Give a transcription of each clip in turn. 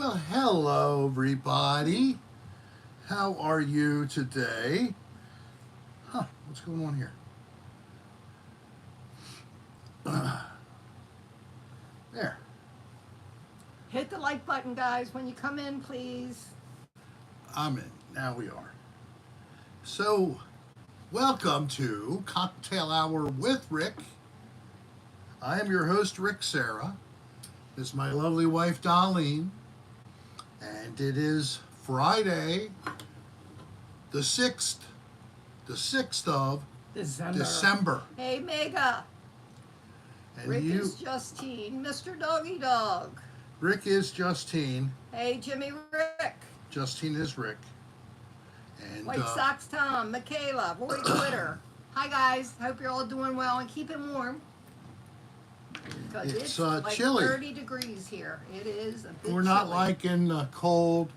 Well, hello, everybody. How are you today? What's going on here? There. Hit the like button, guys, when you come in, please. I'm in. Now we are. So, welcome to Cocktail Hour with Rick. I am your host, Rick Serra. This is my lovely wife, Darlene. And it is Friday, the 6th of December. Hey, Mega. And Rick is Justine, Mr. Doggy Dog. Rick is Justine. Hey, Jimmy Rick. Justine is Rick. And White Sox Tom, Michaela, Roy Twitter. Hi, guys. Hope you're all doing well and keeping warm. Because it's like chilly. 30 degrees here. It is a bit We're not chilly. liking the cold.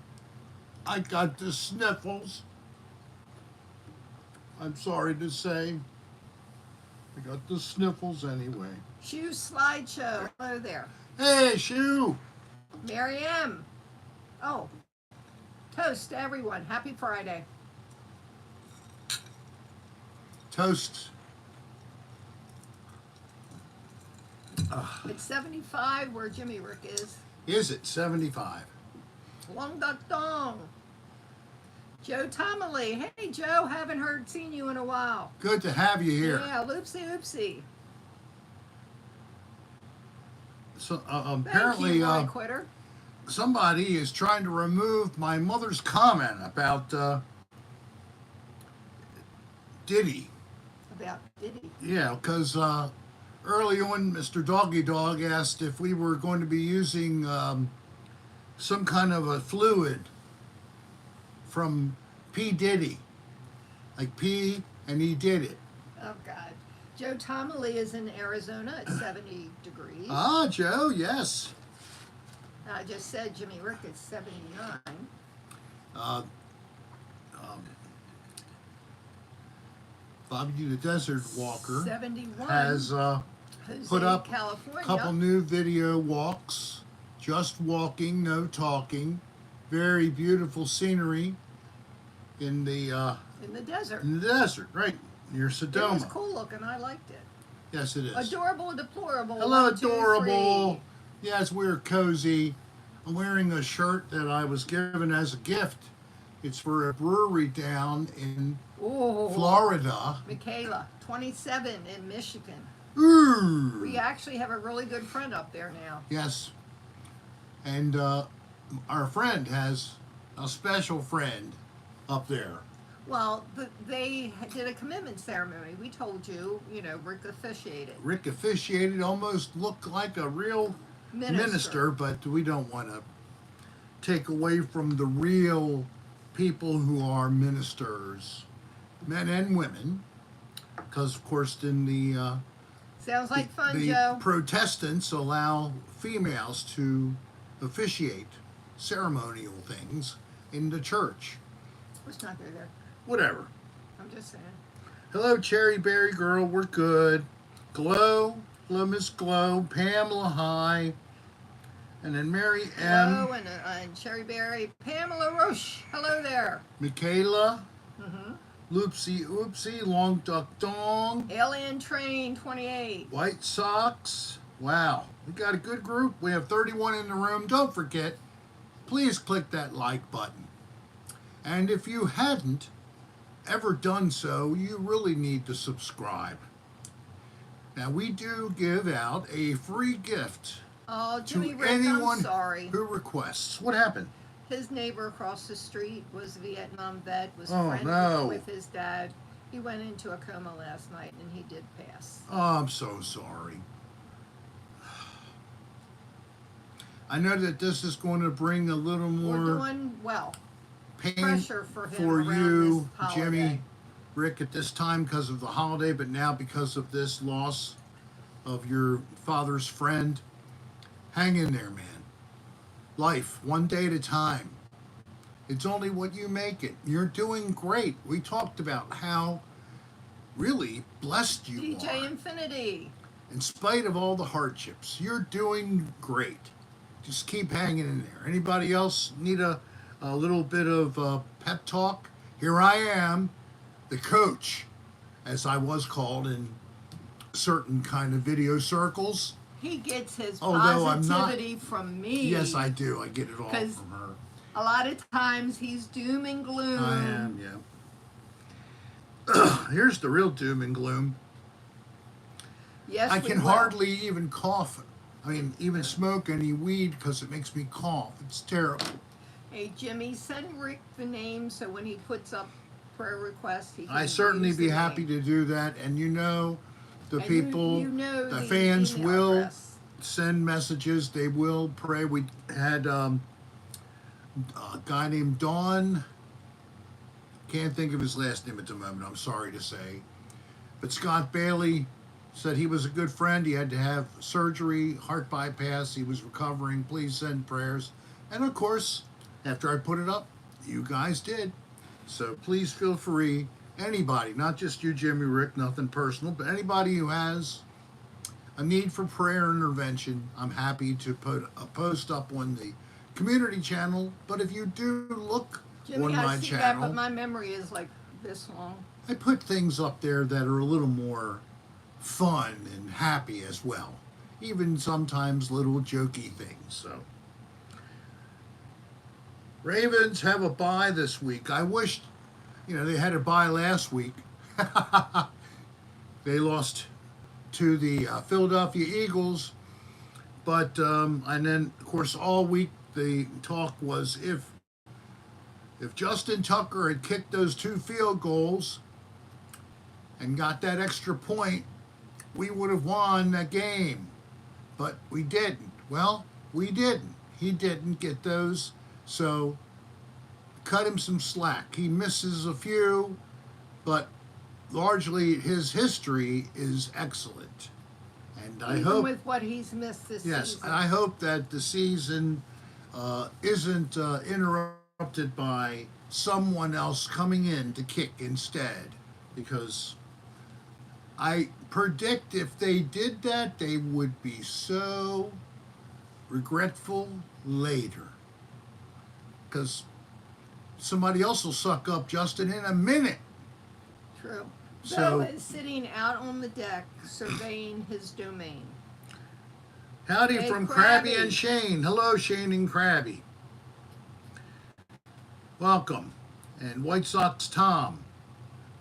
I got the sniffles. I'm sorry to say. I got the sniffles anyway. Shoe Slideshow. Hello there. Hey, Shoe. Mary M. Oh. Toast to everyone. Happy Friday. Toast. It's 75 where Jimmy Rick is. Is it 75? Long Duck Dong. Joe Tomalee. Hey, Joe. Haven't seen you in a while. Good to have you here. Yeah, loopsie oopsie. So Thank apparently, you, Roy Quitter. somebody is trying to remove my mother's comment about Diddy. About Diddy. Yeah, because early on, Mr. Doggy Dog asked if we were going to be using some kind of a fluid from P. Diddy. Like P, and he did it. Oh, God. Joe Tomalee is in Arizona at 70 degrees. Ah, Joe, yes. I just said Jimmy Rick is 79. Bobby the Desert Walker 71. has Jose, put up California. a couple new video walks. Just walking, no talking. Very beautiful scenery in the desert. right near Sedona. It was cool looking. I liked it. Yes, it is. Adorable, deplorable. Hello, 1, 2, 3. adorable. Yes, we're cozy. I'm wearing a shirt that I was given as a gift. It's for a brewery down in Florida. Michaela, 27 in Michigan. Ooh. We actually have a really good friend up there now. Yes. And our friend has a special friend up there. Well, they did a commitment ceremony. We told you, Rick officiated. Rick officiated, almost looked like a real minister, but we don't want to take away from the real people who are ministers, men and women, because of course in the sounds like fun, the Joe. Protestants allow females to officiate ceremonial things in the church. Let's not go there. Whatever. I'm just saying. Hello, Cherry Berry Girl. We're good. Glow. Hello, Miss Glow. Pamela, hi. And then Mary M. Hello, and Cherry Berry. Pamela Roche. Hello there. Michaela. Mm-hmm. Loopsie Oopsie. Long Duck Dong. Alien Train 28. White Sox. Wow. We got a good group. We have 31 in the room. Don't forget, please click that like button. And if you hadn't ever done so, you really need to subscribe. Now, we do give out a free gift Oh, Jimmy to Rick, anyone I'm sorry. who requests. What happened? His neighbor across the street was a Vietnam vet, was Oh, friends no. with his dad. He went into a coma last night, and he did pass. Oh, I'm so sorry. I know that this is going to bring a little more We're doing well. pain Pressure for him for around you, this holiday. Jimmy, Rick, at this time because of the holiday, but now because of this loss of your father's friend. Hang in there, man. Life, one day at a time. It's only what you make it. You're doing great. We talked about how really blessed you DJ are. Infinity. In spite of all the hardships, you're doing great. just keep hanging in there. Anybody else need a little bit of pep talk? Here I am, the coach, as I was called in certain kind of video circles. He gets his Although I'm not- positivity from me. Yes, I do. I get it all 'Cause from her. a lot of times he's doom and gloom. I am, yeah. Here's the real doom and gloom. Yes, I we can will. hardly even cough. I mean, even smoke any weed because it makes me cough. It's terrible. Hey, Jimmy, send Rick the name so when he puts up prayer requests, he can I certainly use be the happy name. to do that. And you know, the And people, you know the the fans email will address. send messages. They will pray. We had a guy named Don. Can't think of his last name at the moment, I'm sorry to say. But Scott Bailey said he was a good friend. He had to have surgery, heart bypass. He was recovering. Please send prayers. And of course, after I put it up, you guys did. So please feel free. Anybody, not just you, Jimmy, Rick, nothing personal, but anybody who has a need for prayer intervention, I'm happy to put a post up on the community channel. But if you do look Jimmy, on I my see that, channel, but my memory is like this long. I put things up there that are a little more fun and happy as well. Even sometimes little jokey things. So Ravens have a bye this week. I wished, they had a bye last week. They lost to the Philadelphia Eagles. But, and then, of course, all week the talk was if Justin Tucker had kicked those 2 field goals and got that extra point, we would have won that game. But we didn't. Well, we didn't. He didn't get those. So cut him some slack. He misses a few, but largely his history is excellent. And I Even hope, with what he's missed this yes, season. and I hope that the season isn't interrupted by someone else coming in to kick instead, because I predict if they did that, they would be so regretful later. Because somebody else will suck up Justin in a minute. True. So- Bo is sitting out on the deck surveying his domain. Howdy Hey, from Krabby. Krabby and Shane. Hello, Shane and Krabby. Welcome. And White Sox Tom.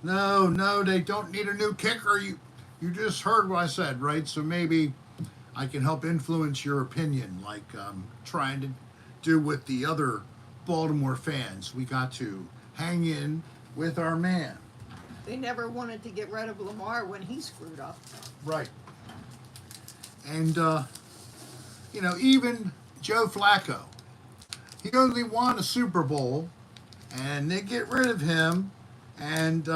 No, they don't need a new kicker. You just heard what I said, right? So maybe I can help influence your opinion, like trying to do with the other Baltimore fans. We got to hang in with our man. They never wanted to get rid of Lamar when he screwed up. Right. And, even Joe Flacco, he only won a Super Bowl, and they get rid of him, and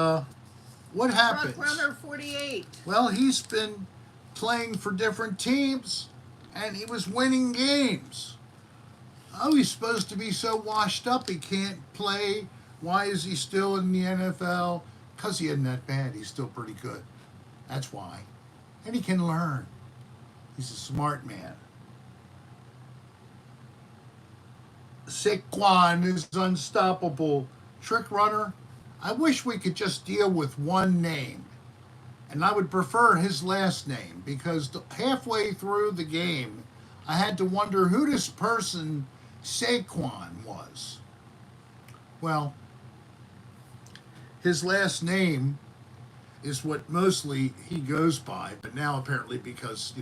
what happens? Truck runner 48. Well, he's been playing for different teams, and he was winning games. Oh, he's supposed to be so washed up he can't play. Why is he still in the NFL? Because he isn't that bad. He's still pretty good. That's why. And he can learn. He's a smart man. Saquon is unstoppable. Trick runner. I wish we could just deal with one name. And I would prefer his last name, because halfway through the game, I had to wonder who this person Saquon was. Well, his last name is what mostly he goes by, but now apparently because,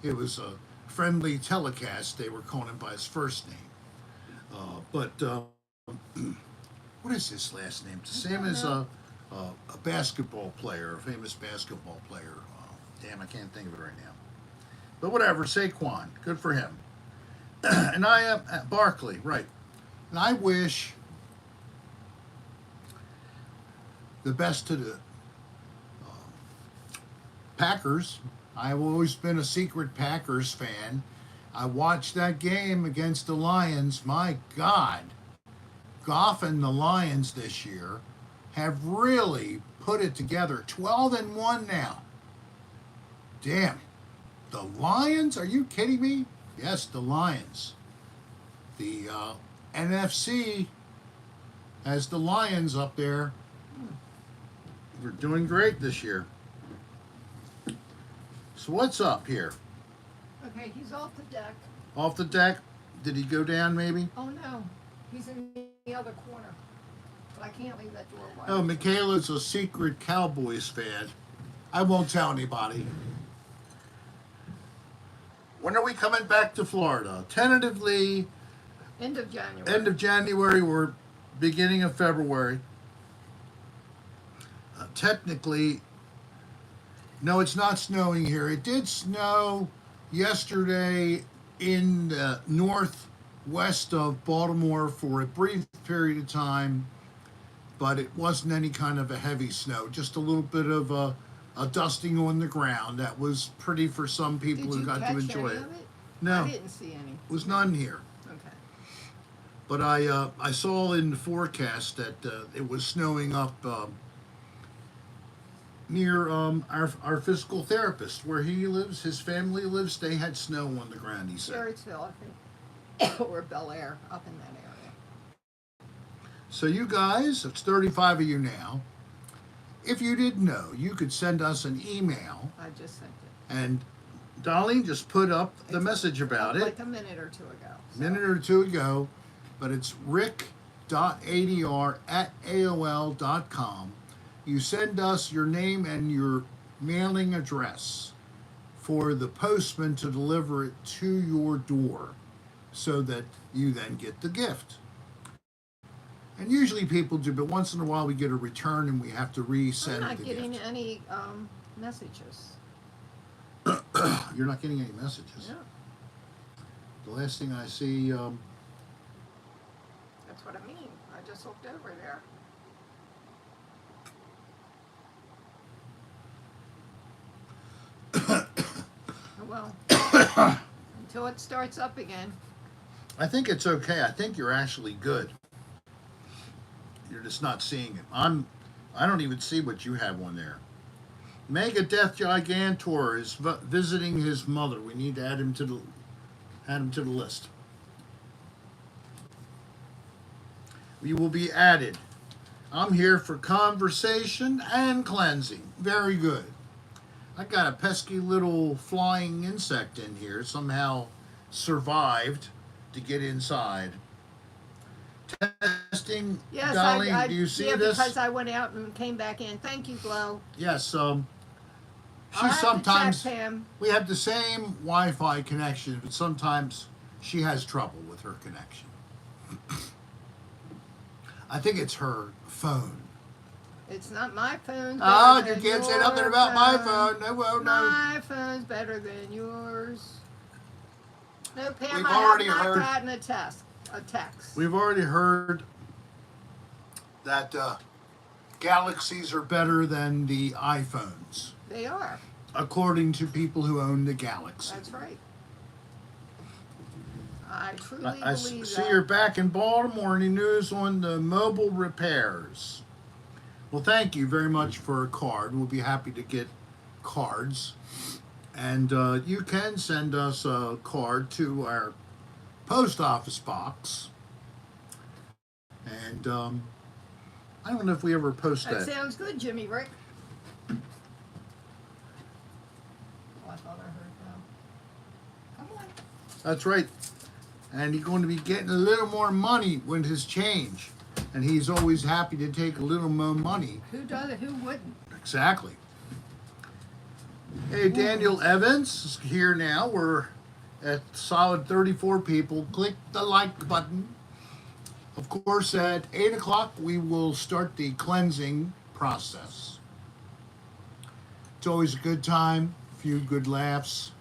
it was a friendly telecast, they were calling him by his first name. But what is his last name? It's the same as a basketball player, a famous basketball player. Damn, I can't think of it right now. But whatever, Saquon, good for him. And I am Barkley, right. And I wish the best to the Packers. I've always been a secret Packers fan. I watched that game against the Lions. My God, Goff and the Lions this year have really put it together. 12-1 now. Damn. The Lions? Are you kidding me? Yes, the Lions. The NFC has the Lions up there. We're doing great this year. So what's up here? Okay, he's off the deck. Off the deck? Did he go down maybe? Oh no, he's in the other corner. But I can't leave that door wide. Oh, Michaela's a secret Cowboys fan. I won't tell anybody. When are we coming back to Florida? Tentatively, End of January. end of January or beginning of February. Technically, no, it's not snowing here. It did snow yesterday in the northwest of Baltimore for a brief period of time, but it wasn't any kind of a heavy snow, just a little bit of a dusting on the ground. That was pretty for some people Did who got to catch enjoy any it. of it? No, I didn't see any. it was none here. Okay. But I saw in the forecast that it was snowing up near our physical therapist, where he lives, his family lives. They had snow on the ground, he said. Sherricksville, I think. Or Bel Air, up in that area. So you guys, it's 35 of you now. If you didn't know, you could send us an email, I just sent it. and Darlene just put up the It's message about it. Like a minute or two ago. A minute or two ago, but it's rick.adr@aol.com. You send us your name and your mailing address for the postman to deliver it to your door so that you then get the gift. And usually people do, but once in a while we get a return and we have to resend I'm not the getting gift. any messages. You're not getting any messages. No, The last thing I see, that's what I mean. I just looked over there. Oh, well, until it starts up again. I think it's okay. I think you're actually good. You're just not seeing it. I don't even see what you have on there. Mega Death Gigantor is visiting his mother. We need to add him to the list. We will be added. I'm here for conversation and cleansing. Very good. I got a pesky little flying insect in here. Somehow survived to get inside. Testing, Yes, Dolly, I do you see yeah, this? because I went out and came back in. Thank you, Glow. Yes, I'll she have to sometimes, check, Pam. we have the same Wi-Fi connection, but sometimes she has trouble with her connection. I think it's her phone. It's not my phone. Oh, you can't say nothing about my phone. No, well, no. My phone's better than yours. No, Pam, We've I already have not heard- gotten a text. We've already heard that Galaxies are better than the iPhones, They are. according to people who own the Galaxy. That's right. I truly I believe see that. you're back in Baltimore. Any news on the mobile repairs? Well, thank you very much for a card. We'll be happy to get cards. And you can send us a card to our post office box. And I don't know if we ever post That that. sounds good, Jimmy Rick. Oh, I thought I heard that. Come on. That's right. And he's going to be getting a little more money with his change. And he's always happy to take a little more money. Who does it? Who wouldn't? Exactly. Hey, Daniel Evans is here now. We're at solid 34 people. Click the like button. Of course, at 8 o'clock, we will start the cleansing process. It's always a good time, a few good laughs.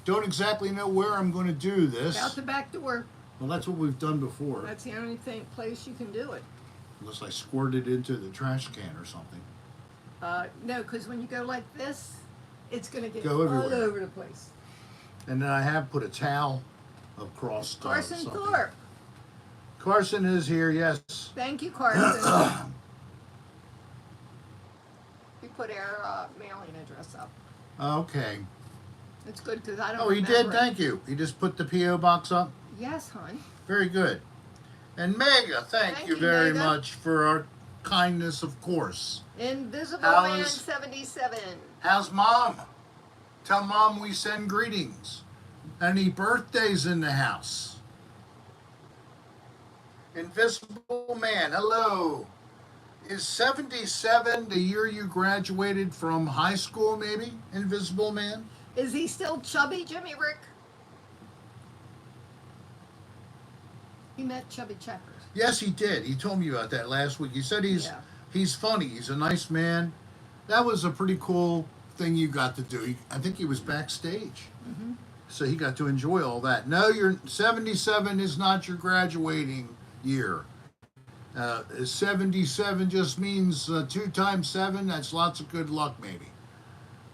Don't exactly know where I'm going to do this. Out the back door. Well, that's what we've done before. That's the only place you can do it. Unless I squirt it into the trash can or something. No, because when you go like this, it's going to get Go all everywhere. over the place. And then I have put a towel across Carson something. Thorpe. Carson is here, yes. Thank you, Carson. We put our mailing address up. Okay. It's good because I don't Oh, he did, remember it. thank you. He just put the P.O. box up? Yes, hon. Very good. And Mega, thank you very Mega. much for our kindness, of course. Invisible Man How's- 77. How's Mom? Tell Mom we send greetings. Any birthdays in the house? Invisible Man, hello. Is 77 the year you graduated from high school, maybe? Invisible Man? Is he still chubby, Jimmy Rick? He met Chubby Checkers. Yes, he did. He told me about that last week. He said Yeah. he's funny. He's a nice man. That was a pretty cool thing you got to do. I think he was backstage. Mm-hmm. So he got to enjoy all that. No, your 77 is not your graduating year. 77 just means 2 times 7. That's lots of good luck, maybe.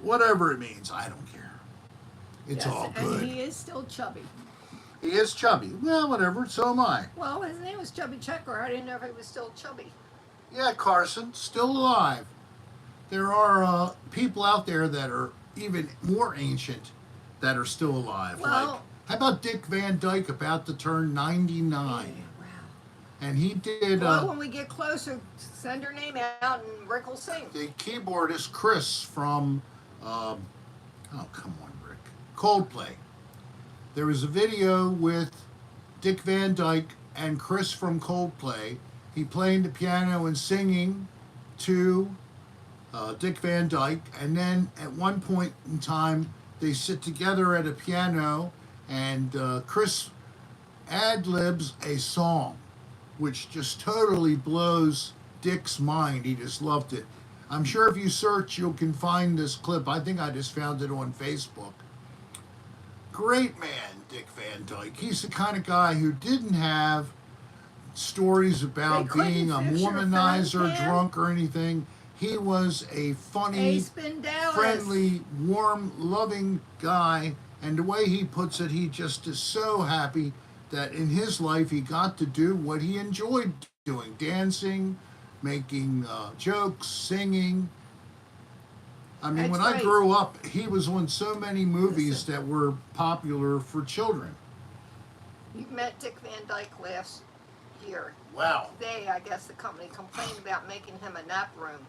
Whatever it means, I don't care. It's Yes, all good. And he is still chubby. He is chubby. Well, whatever. So am I. Well, his name was Chubby Checker. I didn't know if he was still chubby. Yeah, Carson, still alive. There are people out there that are even more ancient that are still alive. Well- Like, how about Dick Van Dyke, about to turn 99? Wow. And he did Well, when we get closer, send her name out and Rick will sing. the keyboardist Chris from, oh, come on, Rick, Coldplay. There was a video with Dick Van Dyke and Chris from Coldplay. He playing the piano and singing to Dick Van Dyke, and then at one point in time they sit together at a piano, and Chris ad-libs a song, which just totally blows Dick's mind. He just loved it. I'm sure if you search, you can find this clip. I think I just found it on Facebook. Great man, Dick Van Dyke. He's the kind of guy who didn't have stories They about couldn't being a fix your womanizer, phone, Pam? drunk, or anything. He was a funny, Ace Ben Dallas. friendly, warm, loving guy. And the way he puts it, he just is so happy that in his life he got to do what he enjoyed doing: dancing, making jokes, singing. I mean, That's when I right. grew up, he was on so many movies Listen. that were popular for children. You met Dick Van Dyke last year. Wow. Today, I guess the company complained about making him a nap room.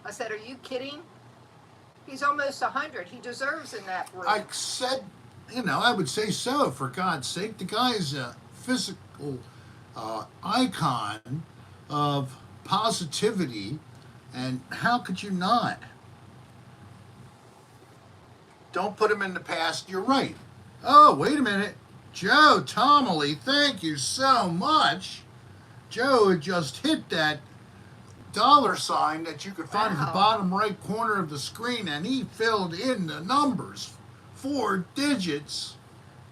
I said, "Are you kidding? He's almost 100. He deserves a nap room." I said, I would say so, for God's sake. The guy's a physical icon of positivity, and how could you not? Don't put him in the past. You're right. Oh, wait a minute. Joe Tomley, thank you so much. Joe had just hit that $sign that you could find at the Wow. bottom right corner of the screen, and he filled in the numbers. 4 digits.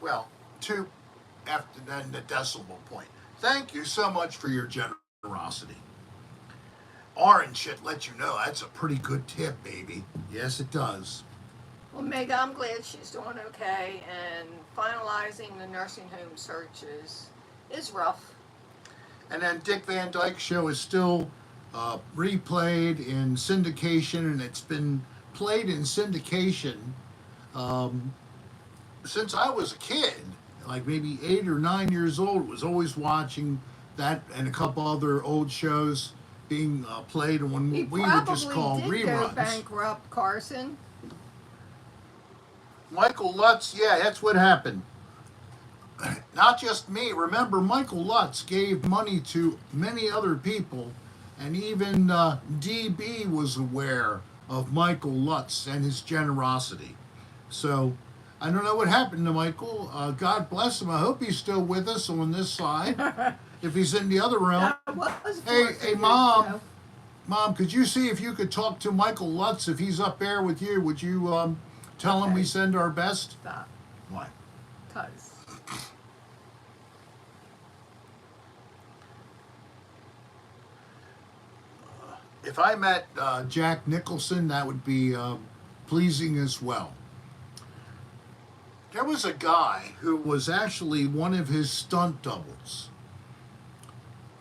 Well, 2 after then the decimal point. Thank you so much for your generosity. Orange should let you know that's a pretty good tip, baby. Yes, it does. Well, Meg, I'm glad she's doing okay, and finalizing the nursing home search is rough. And then Dick Van Dyke Show is still replayed in syndication, and it's been played in syndication since I was a kid, like maybe 8 or 9 years old. Was always watching that and a couple other old shows being played on what He we would just call probably did go reruns. bankrupt, Carson. Michael Lutz, yeah, that's what happened. Not just me. Remember, Michael Lutz gave money to many other people, and even DB was aware of Michael Lutz and his generosity. So, I don't know what happened to Michael. God bless him. I hope he's still with us on this side. If he's in the other room. That was Hey, fortunate, Mom. Joe. Mom, could you see if you could talk to Michael Lutz if he's up there with you? Would you tell him we Okay. send our best? Stop, What? 'cause If I met Jack Nicholson, that would be pleasing as well. There was a guy who was actually one of his stunt doubles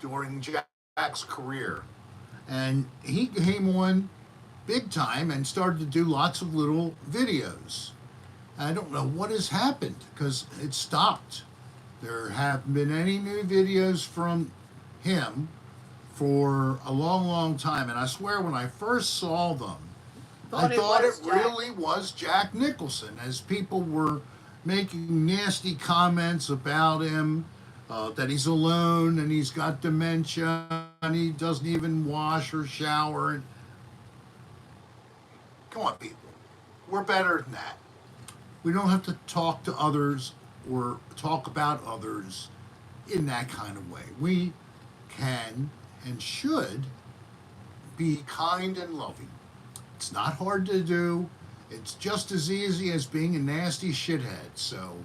during Jack's career. And he came on big time and started to do lots of little videos. I don't know what has happened because it stopped. There haven't been any new videos from him for a long, long time. And I swear when I first saw them, I thought it really was Jack Nicholson, as people were making nasty comments about him, that he's alone and he's got dementia and he doesn't even wash or shower. And come on, people. We're better than that. We don't have to talk to others or talk about others in that kind of way. We can and should be kind and loving. It's not hard to do. It's just as easy as being a nasty shithead. So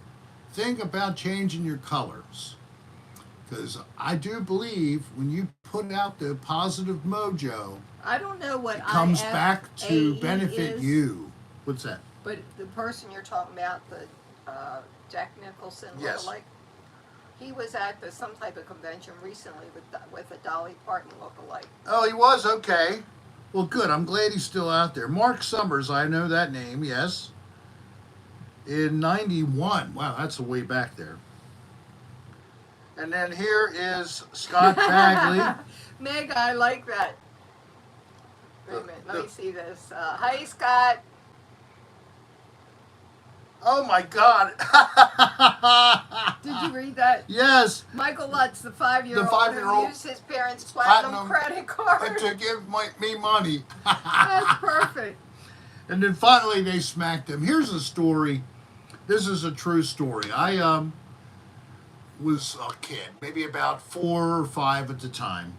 think about changing your colors. Because I do believe when you put out the positive mojo, I don't know what it comes back to IFAE benefit is, you. What's that? But the person you're talking about, the Jack Nicholson Yes. lookalike, he was at some type of convention recently with a Dolly Parton lookalike. Oh, he was? Okay. Well, good. I'm glad he's still out there. Mark Summers, I know that name, yes. In 91. Wow, that's a way back there. And then here is Scott Bagley. Meg, I like that. Wait a minute, let me see this. Hi, Scott. Oh, my God. Did you read that? Yes. Michael Lutz, the 5-year-old, The 5-year-old who used his parents' platinum credit card. to give me money. That's perfect. And then finally they smacked him. Here's a story. This is a true story. I was a kid, maybe about 4 or 5 at the time.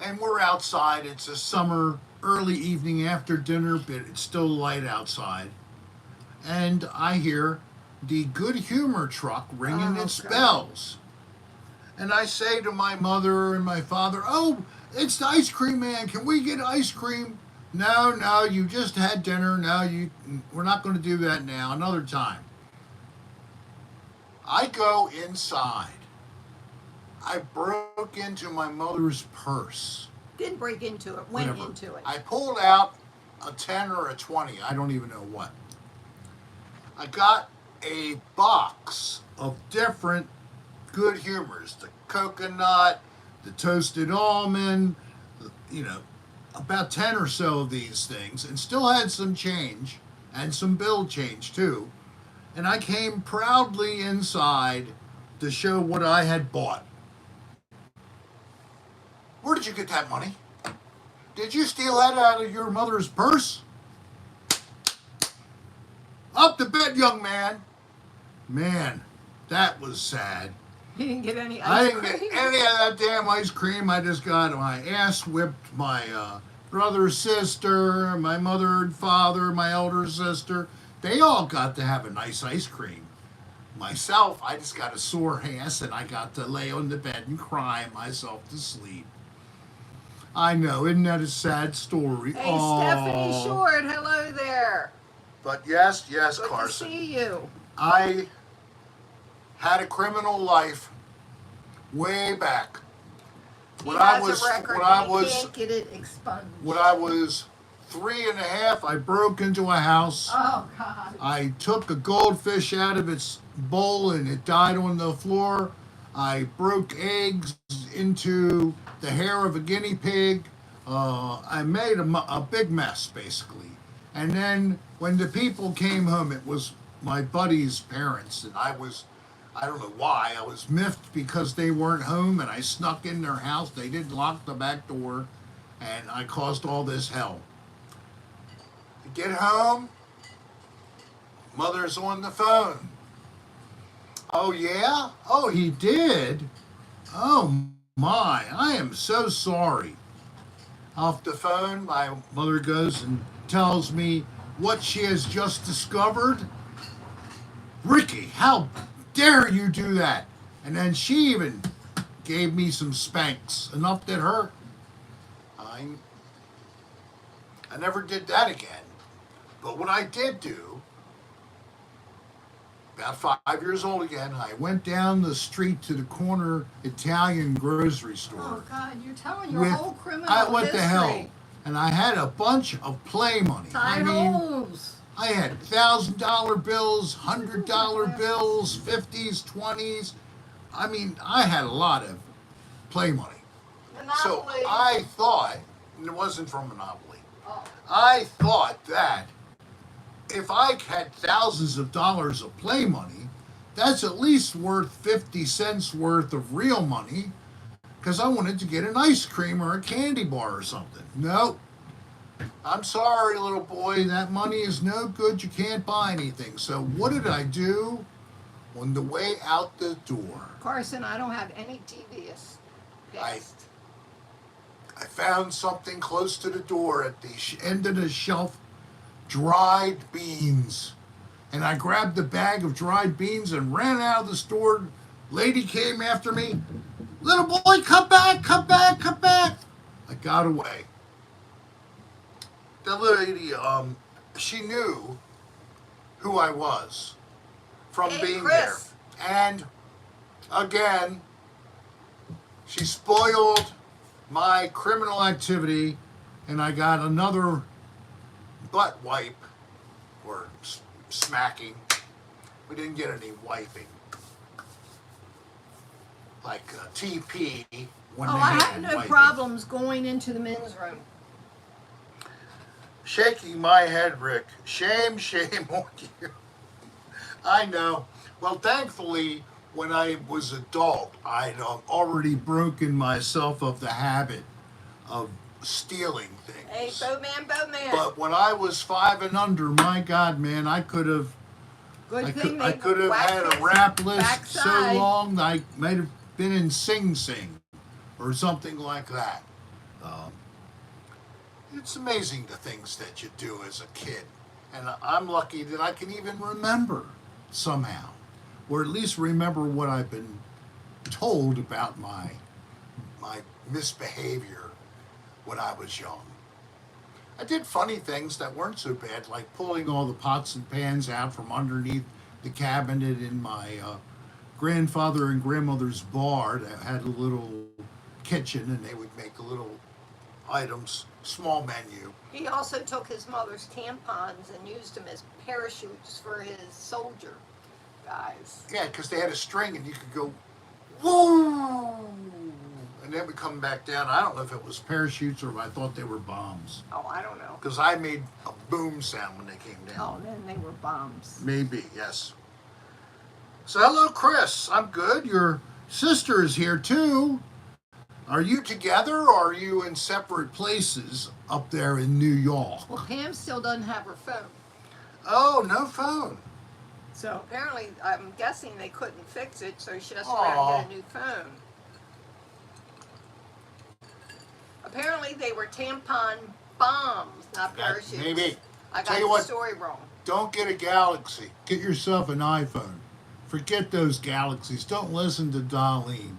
And we're outside. It's a summer, early evening after dinner, but it's still light outside. And I hear the Good Humor truck ringing its bells. And I say to my mother and my father, "Oh, it's the ice cream man. Can we get ice cream?" No, you just had dinner. No, we're not going to do that now. Another time. I go inside. I broke into my mother's purse. Didn't break into it, went into it. I pulled out a 10 or a 20. I don't even know what. I got a box of different Good Humors. The coconut, the toasted almond, about 10 or so of these things, and still had some change and some bill change too. And I came proudly inside to show what I had bought. Where did you get that money? Did you steal that out of your mother's purse? Up to bed, young man. Man, that was sad. You didn't get any I ice didn't cream? get any of that damn ice cream. I just got my ass whipped. My brother, sister, my mother and father, my elder sister, they all got to have a nice ice cream. Myself, I just got a sore ass and I got to lay on the bed and cry myself to sleep. I know, isn't that a sad story? Hey, Stephanie Short, hello there. But yes, Good Carson. to see you. I had a criminal life way back. He has a record, and he can't get it expunged. When I was 3.5, I broke into a house. Oh, God. I took a goldfish out of its bowl and it died on the floor. I broke eggs into the hair of a guinea pig. I made a big mess, basically. And then when the people came home, it was my buddy's parents, and I don't know why, I was miffed because they weren't home, and I snuck in their house. They didn't lock the back door, and I caused all this hell. I get home, mother's on the phone. Oh, yeah? Oh, he did? Oh, my, I am so sorry. Off the phone, my mother goes and tells me what she has just discovered. Ricky, how dare you do that? And then she even gave me some spanks, enough that hurt. I never did that again. But what I did do, about 5 years old again, I went down the street to the corner Italian grocery store. Oh, God, you're telling your whole criminal What history. the hell? And I had a bunch of play money. Tie holes. I had $1,000 bills, $100 bills, 50s, 20s. I mean, I had a lot of play money. So Monopoly. I thought, and it wasn't from Monopoly, Oh. I thought that if I had thousands of dollars of play money, that's at least worth 50 cents worth of real money because I wanted to get an ice cream or a candy bar or something. Nope. I'm sorry, little boy, that money is no good. You can't buy anything. So what did I do on the way out the door? Carson, I don't have any devious past. I found something close to the door at the end of the shelf, dried beans. And I grabbed the bag of dried beans and ran out of the store. Lady came after me. Little boy, come back, come back, come back. I got away. The lady, she knew who I was from Hey, being Chris. there. And again, she spoiled my criminal activity, and I got another butt wipe or smacking. We didn't get any wiping. Like TP. When Oh, they I had have no wiping. problems going into the men's room. Shaking my head, Rick. Shame, shame on you. I know. Well, thankfully, when I was adult, I'd already broken myself of the habit of stealing things. Hey, Bowman. But when I was 5 and under, my God, man, I could have I could have had a rap list so long that I might have been in Sing Sing or something like that. It's amazing the things that you do as a kid. And I'm lucky that I can even remember somehow, or at least remember what I've been told about my misbehavior when I was young. I did funny things that weren't so bad, like pulling all the pots and pans out from underneath the cabinet in my grandfather and grandmother's bar that had a little kitchen, and they would make little items, small menu. He also took his mother's tampons and used them as parachutes for his soldier guys. Yeah, because they had a string and you could go, whoa, and then we come back down. I don't know if it was parachutes or if I thought they were bombs. Oh, I don't know. Because I made a boom sound when they came down. Oh, then they were bombs. Maybe, yes. So hello, Chris. I'm good. Your sister is here too. Are you together or are you in separate places up there in New York? Well, Pam still doesn't have her phone. Oh, no phone. So apparently, I'm guessing they couldn't fix it, so she has to around and get a new phone. Apparently, they were tampon bombs, not parachutes. Maybe. I Tell got you the what, story wrong. Don't get a Galaxy. Get yourself an iPhone. Forget those Galaxies. Don't listen to Darlene.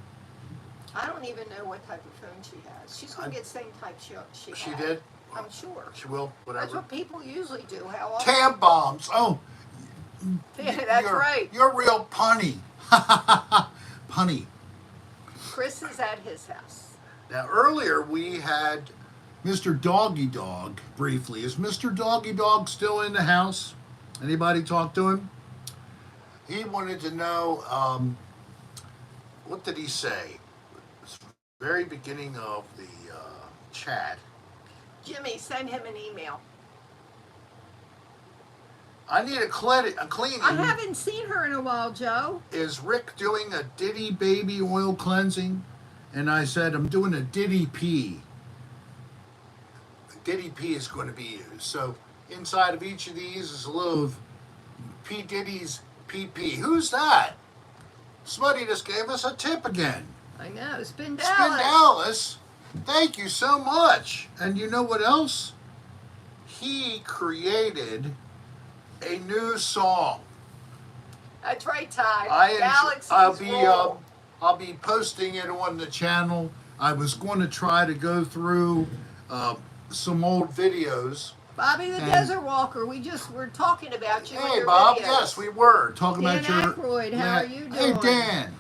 I don't even know what type of phone she has. She's going to get the same type she She had. did? I'm sure. She will, That's whatever. what people usually do. How often? Tam bombs. Oh, Yeah, that's right. You're real punny. Punny. Chris is at his house. Now, earlier we had Mr. Doggy Dog briefly. Is Mr. Doggy Dog still in the house? Anybody talk to him? He wanted to know, what did he say? It's the very beginning of the chat. Jimmy, send him an email. I need a cleaning. I haven't seen her in a while, Joe. Is Rick doing a Diddy baby oil cleansing? And I said, I'm doing a Diddy P. Diddy P is going to be used. So inside of each of these is a little of P. Diddy's PP. Who's that? Somebody just gave us a tip again. I know. Spin Spin Dallas. Dallas. Thank you so much. And you know what else? He created a new song. That's right, Ty. Galaxies roll. I'll be posting it on the channel. I was going to try to go through some old videos. Bobby the Desert Walker, we just were talking about you. and Hey, your Bob. videos. Yes, we were talking Dan about your. Aykroyd, how are you Hey, doing? Dan.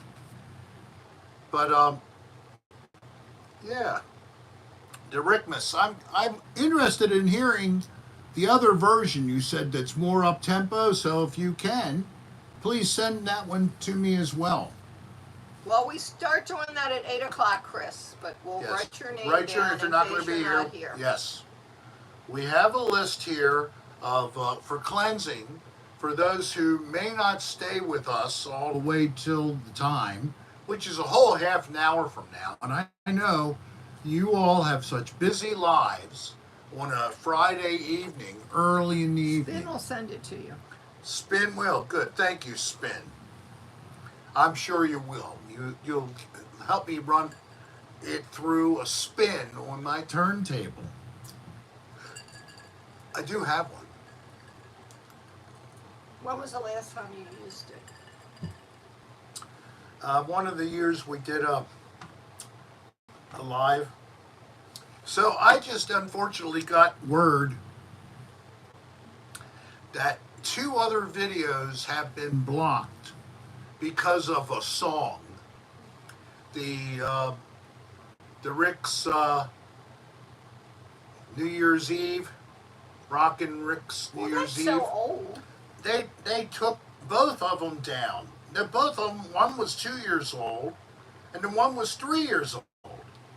But yeah, the Rickmas. I'm interested in hearing the other version you said that's more up tempo. So if you can, please send that one to me as well. Well, we start doing that at 8 o'clock, Chris, but we'll Yes. write your name Write down your if you're in not case going to be you're here. not here. Yes. We have a list here of for cleansing for those who may not stay with us all the way till the time, which is a whole half an hour from now. And I know you all have such busy lives on a Friday evening, early in the evening. Spin will send it to you. Spin will. Good. Thank you, Spin. I'm sure you will. You'll help me run it through a spin on my turntable. I do have one. When was the last time you used it? One of the years we did a live. So I just unfortunately got word that 2 other videos have been blocked because of a song. The Rick's New Year's Eve, Rockin' Rick's New Year's That's Eve. so old. They took both of them down. Both of them, one was 2 years old, and the one was 3 years old.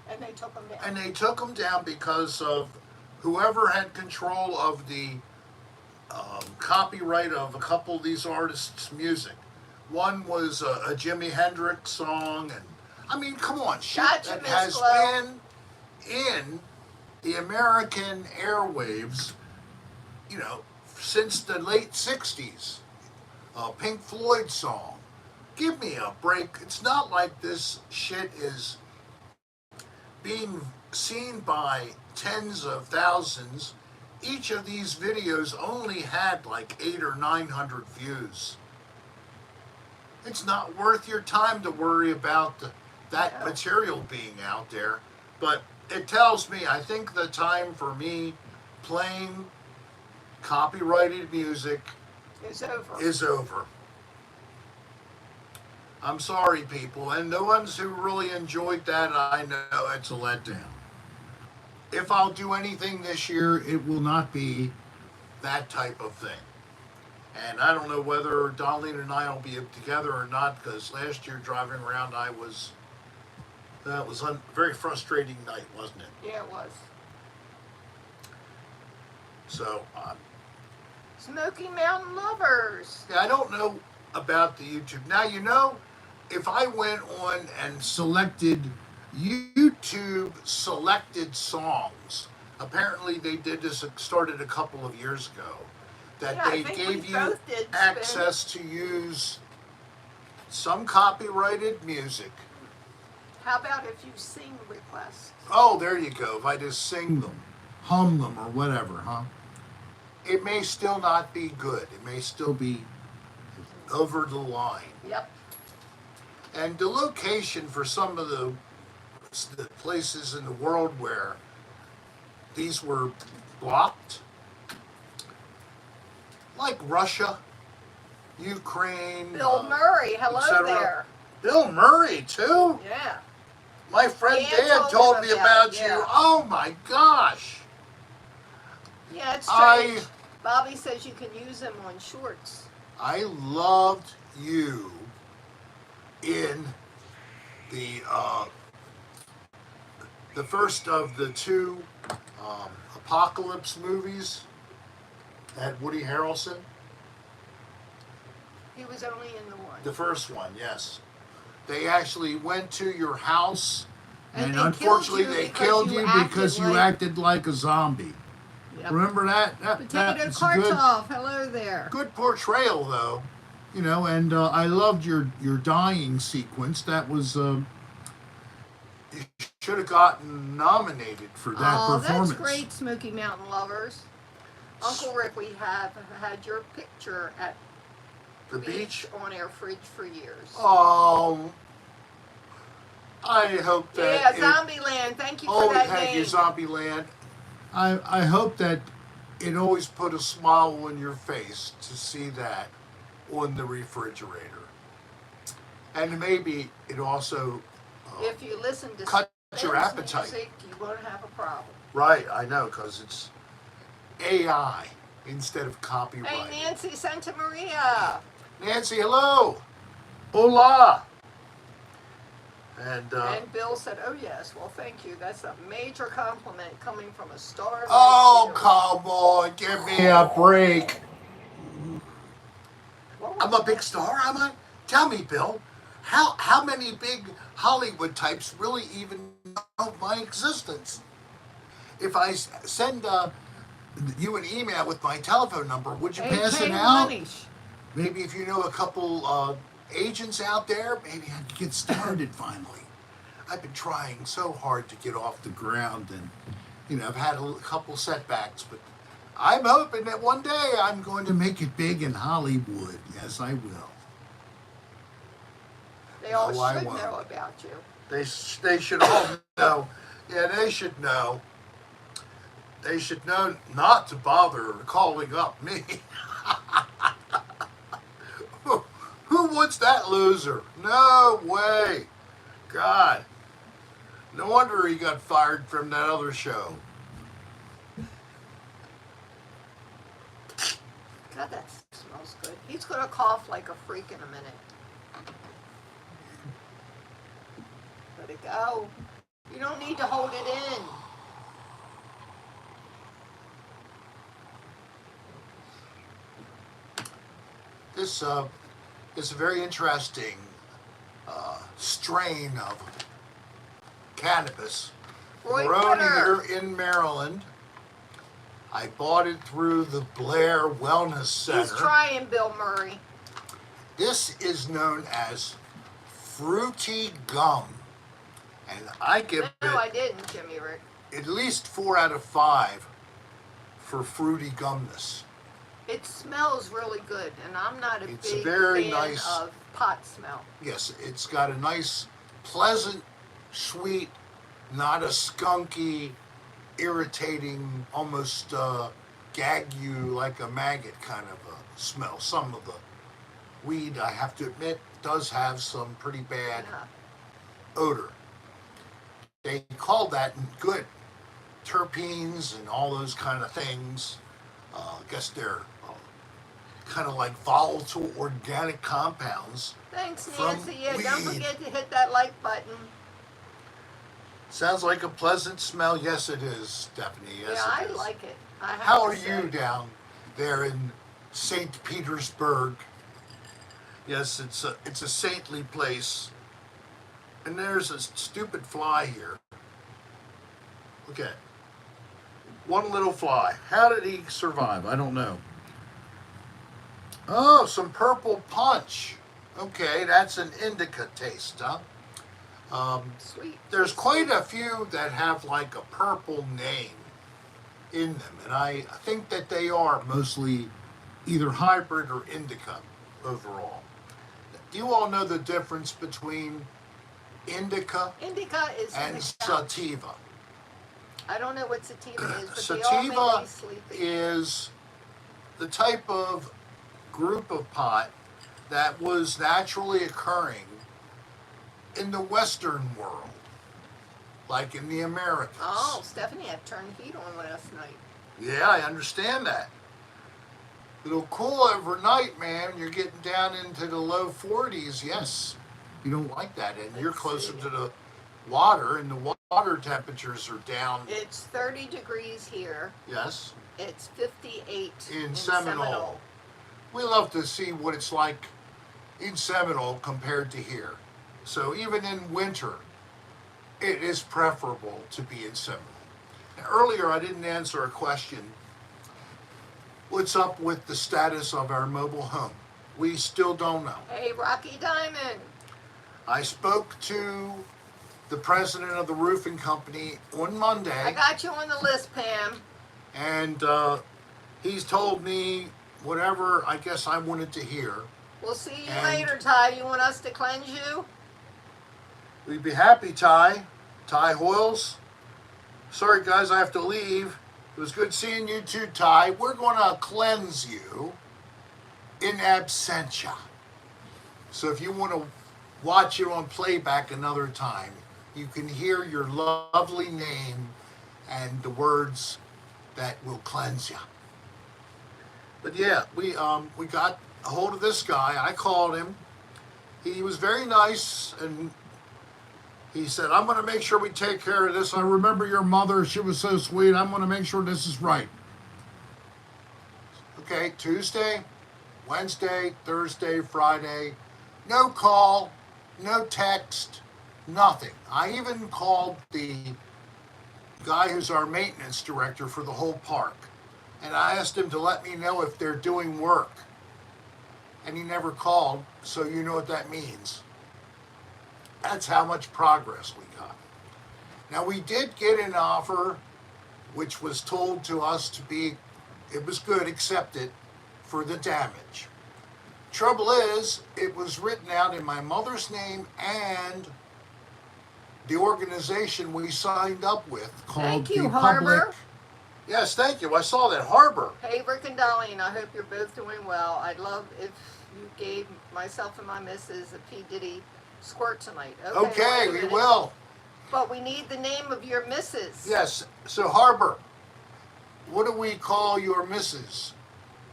And they took them down. And they took them down because of whoever had control of the copyright of a couple of these artists' music. One was a Jimi Hendrix song, and I mean, come on, shit Gotcha, that Miss has Glow. been in the American airwaves, since the late '60s. Pink Floyd song. Give me a break. It's not like this shit is being seen by tens of thousands. Each of these videos only had like 800 or 900 views. It's not worth your time to worry about that material being out there. But it tells me, I think the time for me playing copyrighted music is over. I'm sorry, people. And the ones who really enjoyed that, I know it's a letdown. If I'll do anything this year, it will not be that type of thing. And I don't know whether Darlene and I will be together or not, because last year driving around, that was a very frustrating night, wasn't it? Yeah, it was. So, Smoky Mountain Lovers. yeah, I don't know about the YouTube. Now, if I went on and selected YouTube selected songs, apparently they did this, started a couple of years ago, that Yeah, I they think gave we you both did, Spin. access to use some copyrighted music. How about if you sing requests? Oh, there you go. If I just sing them, hum them, or whatever, huh? It may still not be good. It may still be over the line. Yep. And the location for some of the places in the world where these were blocked, like Russia, Ukraine, Bill Murray, hello etc. there. Bill Murray, too? Yeah. My friend Dan Dan told told him me about about it, you. yeah. Oh my gosh. Yeah, it's I- strange. Bobby says you can use them on shorts. I loved you in the first of the 2 apocalypse movies at Woody Harrelson. He was only in the one. The first one, yes. They actually went to your house, And and they unfortunately killed you they because killed you you acted because you like- acted like a zombie. Yep. Remember that? Potato That's a good, Kartoff, hello there. good portrayal, though. And I loved your dying sequence. That was you should have gotten nominated for that Oh, performance. that's great, Smoky Mountain Lovers. Uncle Rick, we have had your picture at The beach. on our fridge for years. Oh, I hope that. Yeah, Zombieland, thank you Oh, for that thank you, name. Zombieland. I hope that it always put a smile on your face to see that on the refrigerator. And maybe it also, If you listen to cut your Spin's appetite. music, you won't have a problem. right, I know, because AI instead of Hey, copyright. Nancy Santa Maria. Nancy, hello. Hola. And And Bill said, "Oh yes, well thank you. That's a major compliment coming from a star." oh, like you." come on, give me a break. What was I'm a big that? star, am I? Tell me, Bill, how many big Hollywood types really even know my existence? If I send you an email with my telephone number, would you pass it AK out? Monish. Maybe if you know a couple agents out there, maybe I could get started finally. I've been trying so hard to get off the ground, and I've had a couple setbacks, but I'm hoping that one day I'm going to make it big in Hollywood. Yes, I will. They all No, I should won't. know about you. They should all know. Yeah, they should know. They should know not to bother calling up me. Who wants that loser? No way. God. No wonder he got fired from that other show. God, that smells good. He's gonna cough like a freak in a minute. Let it go. You don't need to hold it in. This is a very interesting strain of cannabis Roy grown Porter. here in Maryland. I bought it through the Blair Wellness Center. He's trying, Bill Murray. This is known as fruity gum, and I give No, I it didn't, Jimmy Rick. at least 4 out of 5 for fruity gumness. It smells really good, and I'm not a It's big very fan nice. of pot smell. Yes, it's got a nice, pleasant, sweet, not a skunky, irritating, almost gag you like a maggot kind of a smell. Some of the weed, I have to admit, does have some pretty bad Yeah. odor. They call that good terpenes and all those kind of things. I guess they're kind of like volatile organic compounds. Thanks, From Nancy. Yeah, don't weed. forget to hit that like button. Sounds like a pleasant smell. Yes, it is, Stephanie. Yes, Yeah, I it is. like it. I have How to are say. you down there in St. Petersburg? Yes, it's a saintly place. And there's a stupid fly here. Look at one little fly. How did he survive? I don't know. Oh, some purple punch. Okay, that's an indica taste, huh? Sweet. There's quite a few that have like a purple name in them, and I think that they are mostly either hybrid or indica overall. Do you all know the difference between indica Indica is in and the couch. sativa? I don't know what sativa is, but they all Sativa make me sleepy. is the type of group of pot that was naturally occurring in the Western world, like in the Americas. Oh, Stephanie had turned the heat on last night. Yeah, I understand that. It'll cool overnight, man. You're getting down into the low 40s. Yes, you don't like that, and you're Let's closer see. to the water, and the water temperatures are down. It's 30 degrees here. Yes, It's 58 in Seminole. We love to see what it's like in Seminole compared to here. So even in winter, it is preferable to be in Seminole. And earlier, I didn't answer a question. What's up with the status of our mobile home? We still don't know. Hey, Rocky Diamond. I spoke to the president of the roofing company on Monday, I got you on the list, Pam. and he's told me whatever I guess I wanted to hear. We'll see you And- later, Ty. You want us to cleanse you? We'd be happy, Ty. Ty Hoyles. Sorry, guys, I have to leave. It was good seeing you too, Ty. We're going to cleanse you in absentia. So if you want to watch it on playback another time, you can hear your lovely name and the words that will cleanse you. But yeah, we got a hold of this guy. I called him. He was very nice, and he said, I'm going to make sure we take care of this. I remember your mother. She was so sweet. I'm going to make sure this is right. Okay, Tuesday, Wednesday, Thursday, Friday. No call, no text, nothing. I even called the guy who's our maintenance director for the whole park. And I asked him to let me know if they're doing work. And he never called, so you know what that means. That's how much progress we got. Now, we did get an offer, which was told to us to be, it was good, accepted for the damage. Trouble is, it was written out in my mother's name and the organization we signed up with called Thank you, the Harbor. Public. Yes, thank you. I saw that. Harbor. Hey, Rick and Dolly, and I hope you're both doing well. I'd love if you gave myself and my missus a P. Diddy squirt tonight. Okay, wait a we minute. will. But we need the name of your missus. Yes, so Harbor, what do we call your missus?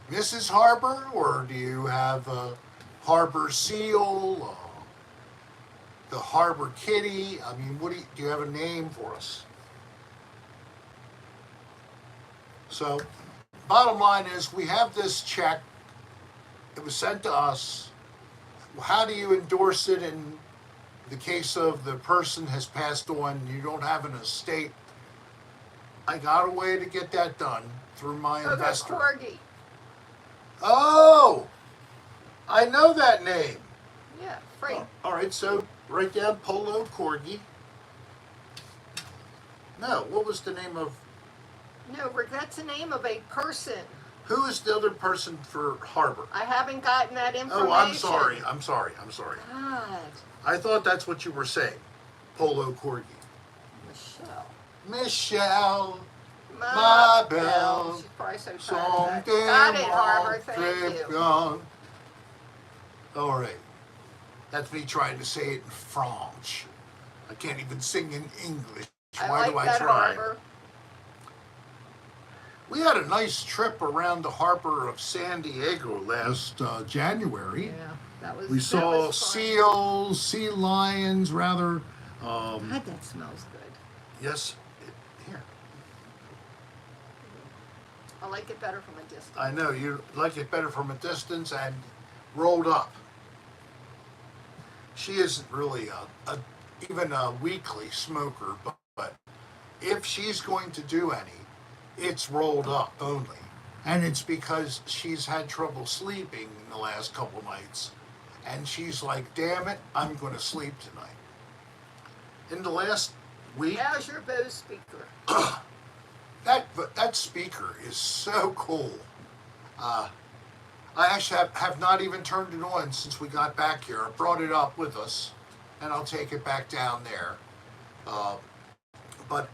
Mrs. Harbor, or do you have a Harbor Seal, the Harbor Kitty? I mean, what do you have a name for us? So, bottom line is, we have this check. It was sent to us. How do you endorse it in the case of the person has passed on, you don't have an estate? I got a way to get that done through my Oh, that's investor. Corgi. Oh, I know that name. Yeah, free. Oh, all right, so write down Polo Corgi. No, what was the name of, No, Rick, that's the name of a person. who is the other person for Harbor? I haven't gotten that information. Oh, I'm sorry. God, I thought that's what you were saying. Polo Corgi. Michelle. Michelle, My my belle. belle, She's probably so tired song of that. Got it, Harbor. Thank trip you. gone. All right. That's me trying to say it in French. I can't even sing in English. I Why like do I that, try? Harbor. We had a nice trip around the harbor of San Diego last January. Yeah, that was. We that saw was fun. seals, sea lions, rather. God, that smells good. Yes, here. I like it better from a distance. I know you like it better from a distance and rolled up. She isn't really even a weekly smoker, but if she's going to do any, it's rolled up only. And it's because she's had trouble sleeping in the last couple nights. And she's like, damn it, I'm going to sleep tonight. In the last week, How's your Bose speaker? that speaker is so cool. I actually have not even turned it on since we got back here. I brought it up with us, and I'll take it back down there. But,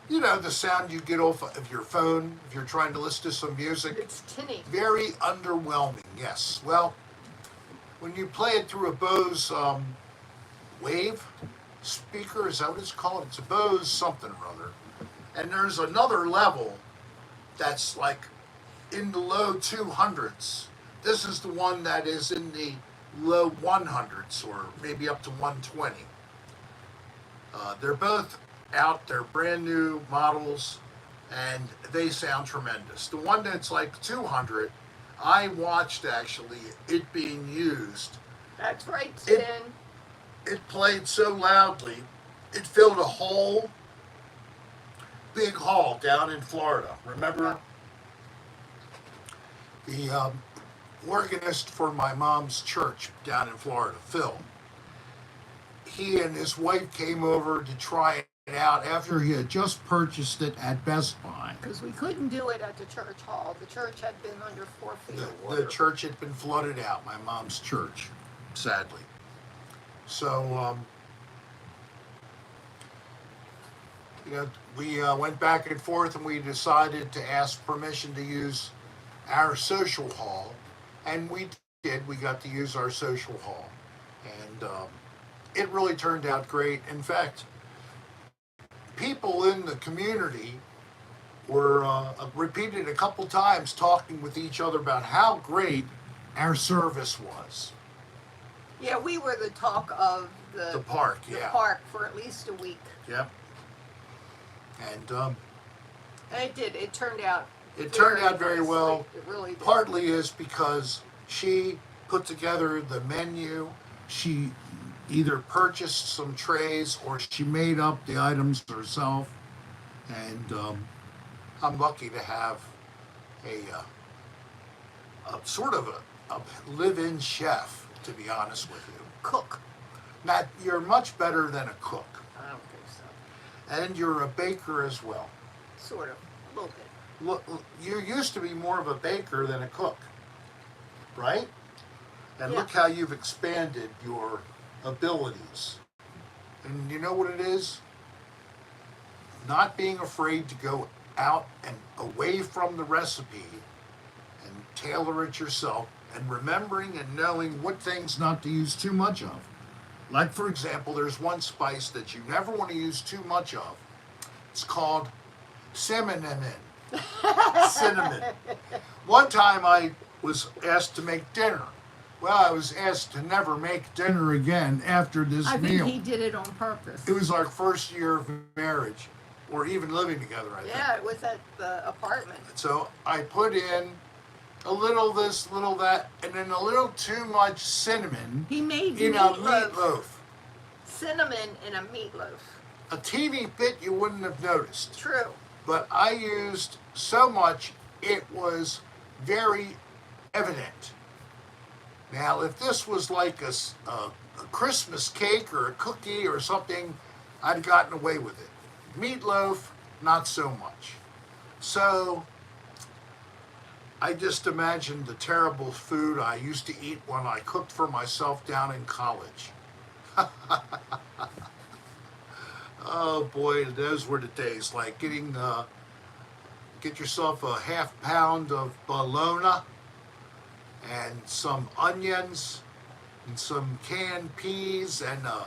you know, the sound you get off of your phone if you're trying to listen to some music, It's tinny. very underwhelming, yes. Well, when you play it through a Bose Wave speaker, is that what it's called? It's a Bose something or other. And there's another level that's like in the low 200s. This is the one that is in the low 100s, or maybe up to 120. They're both out, they're brand new models, and they sound tremendous. The one that's like 200, I watched actually it being used. That's right, Tin. It played so loudly, it filled a whole big hall down in Florida. Remember? The organist for my mom's church down in Florida, Phil, he and his wife came over to try it out after he had just purchased it at Best Buy. Because we couldn't do it at the church hall. The church had been under 4 feet of water. The church had been flooded out, my mom's church, sadly. So, you know, we went back and forth, and we decided to ask permission to use our social hall, and we did. We got to use our social hall, and it really turned out great. In fact, people in the community were repeated a couple times, talking with each other about how great our service was. Yeah, we were the talk of The park, the yeah. park for at least a week. Yep. And And it did. It turned out. it turned out very nicely. well. It really did. Partly is because she put together the menu. She either purchased some trays or she made up the items herself. And I'm lucky to have a sort of a live-in chef, to be honest with you. Cook. Matt, you're much better than a cook. I don't think so. And you're a baker as well. Sort of. A little bit. Look, you used to be more of a baker than a cook, right? And Yeah. look how you've expanded your abilities. And you know what it is? Not being afraid to go out and away from the recipe and tailor it yourself, and remembering and knowing what things not to use too much of. Like, for example, there's one spice that you never want to use too much of. It's called cinnamon. Cinnamon. One time I was asked to make dinner. Well, I was asked to never make dinner again after this I meal. think he did it on purpose. It was our first year of marriage, or even living together, I think. Yeah, it was at the apartment. So I put in a little this, little that, and then a little too much cinnamon He made in a meatloaf. Cinnamon in a meatloaf. A teeny bit you wouldn't have noticed. True. But I used so much, it was very evident. Now, if this was like a Christmas cake or a cookie or something, I'd have gotten away with it. Meatloaf, not so much. So, I just imagined the terrible food I used to eat when I cooked for myself down in college. Oh boy, those were the days. Like get yourself a half pound of bologna and some onions and some canned peas and a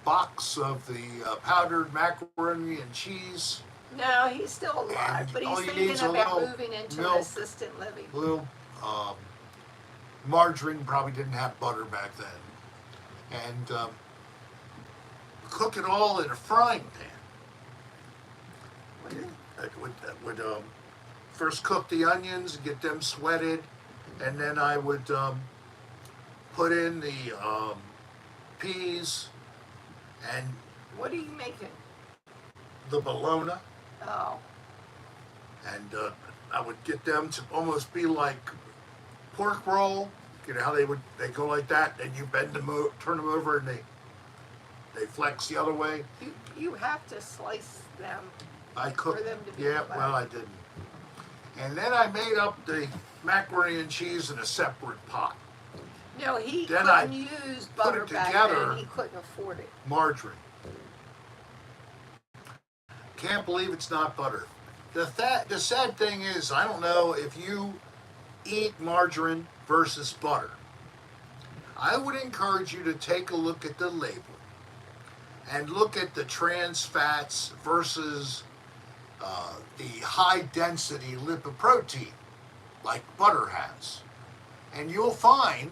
box of the powdered macaroni and cheese. No, he's still alive, And but all he's you thinking need is a about little moving into milk. assisted living. A little margarine, probably didn't have butter back then. And cook it all in a frying pan. I would first cook the onions and get them sweated, and then I would put in the peas and What are you making? the bologna, Oh, and I would get them to almost be like pork roll. You know how they go like that, and you bend them, turn them over, and they flex the other way. you have to slice them. I cooked. For them to be Yeah, black. well, I didn't. And then I made up the macaroni and cheese in a separate pot. No, he Then couldn't I use put butter it back together. then. He couldn't afford it. Margarine. Can't believe it's not butter. The sad thing is, I don't know if you eat margarine versus butter. I would encourage you to take a look at the label and look at the trans fats versus the high density lipoprotein like butter has. And you'll find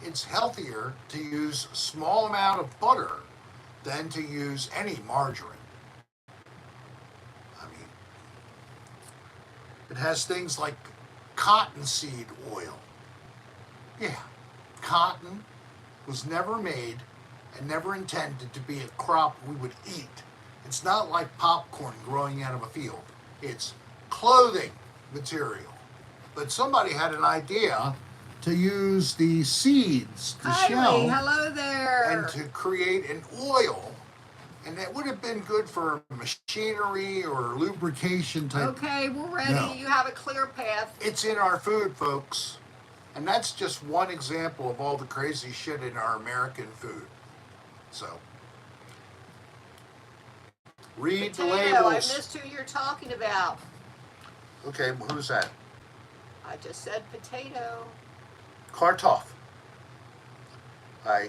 it's healthier to use a small amount of butter than to use any margarine. I mean, it has things like cottonseed oil. Yeah, cotton was never made and never intended to be a crop we would eat. It's not like popcorn growing out of a field. It's clothing material. But somebody had an idea to use the seeds, the shell, Hello there. and to create an oil. And that would have been good for machinery or lubrication type. Okay, we're ready. No. You have a clear path. It's in our food, folks. And that's just one example of all the crazy shit in our American food. So, read the Potato, I labels. missed who you're talking about. Okay, well, who's that? I just said potato. Kartoff. I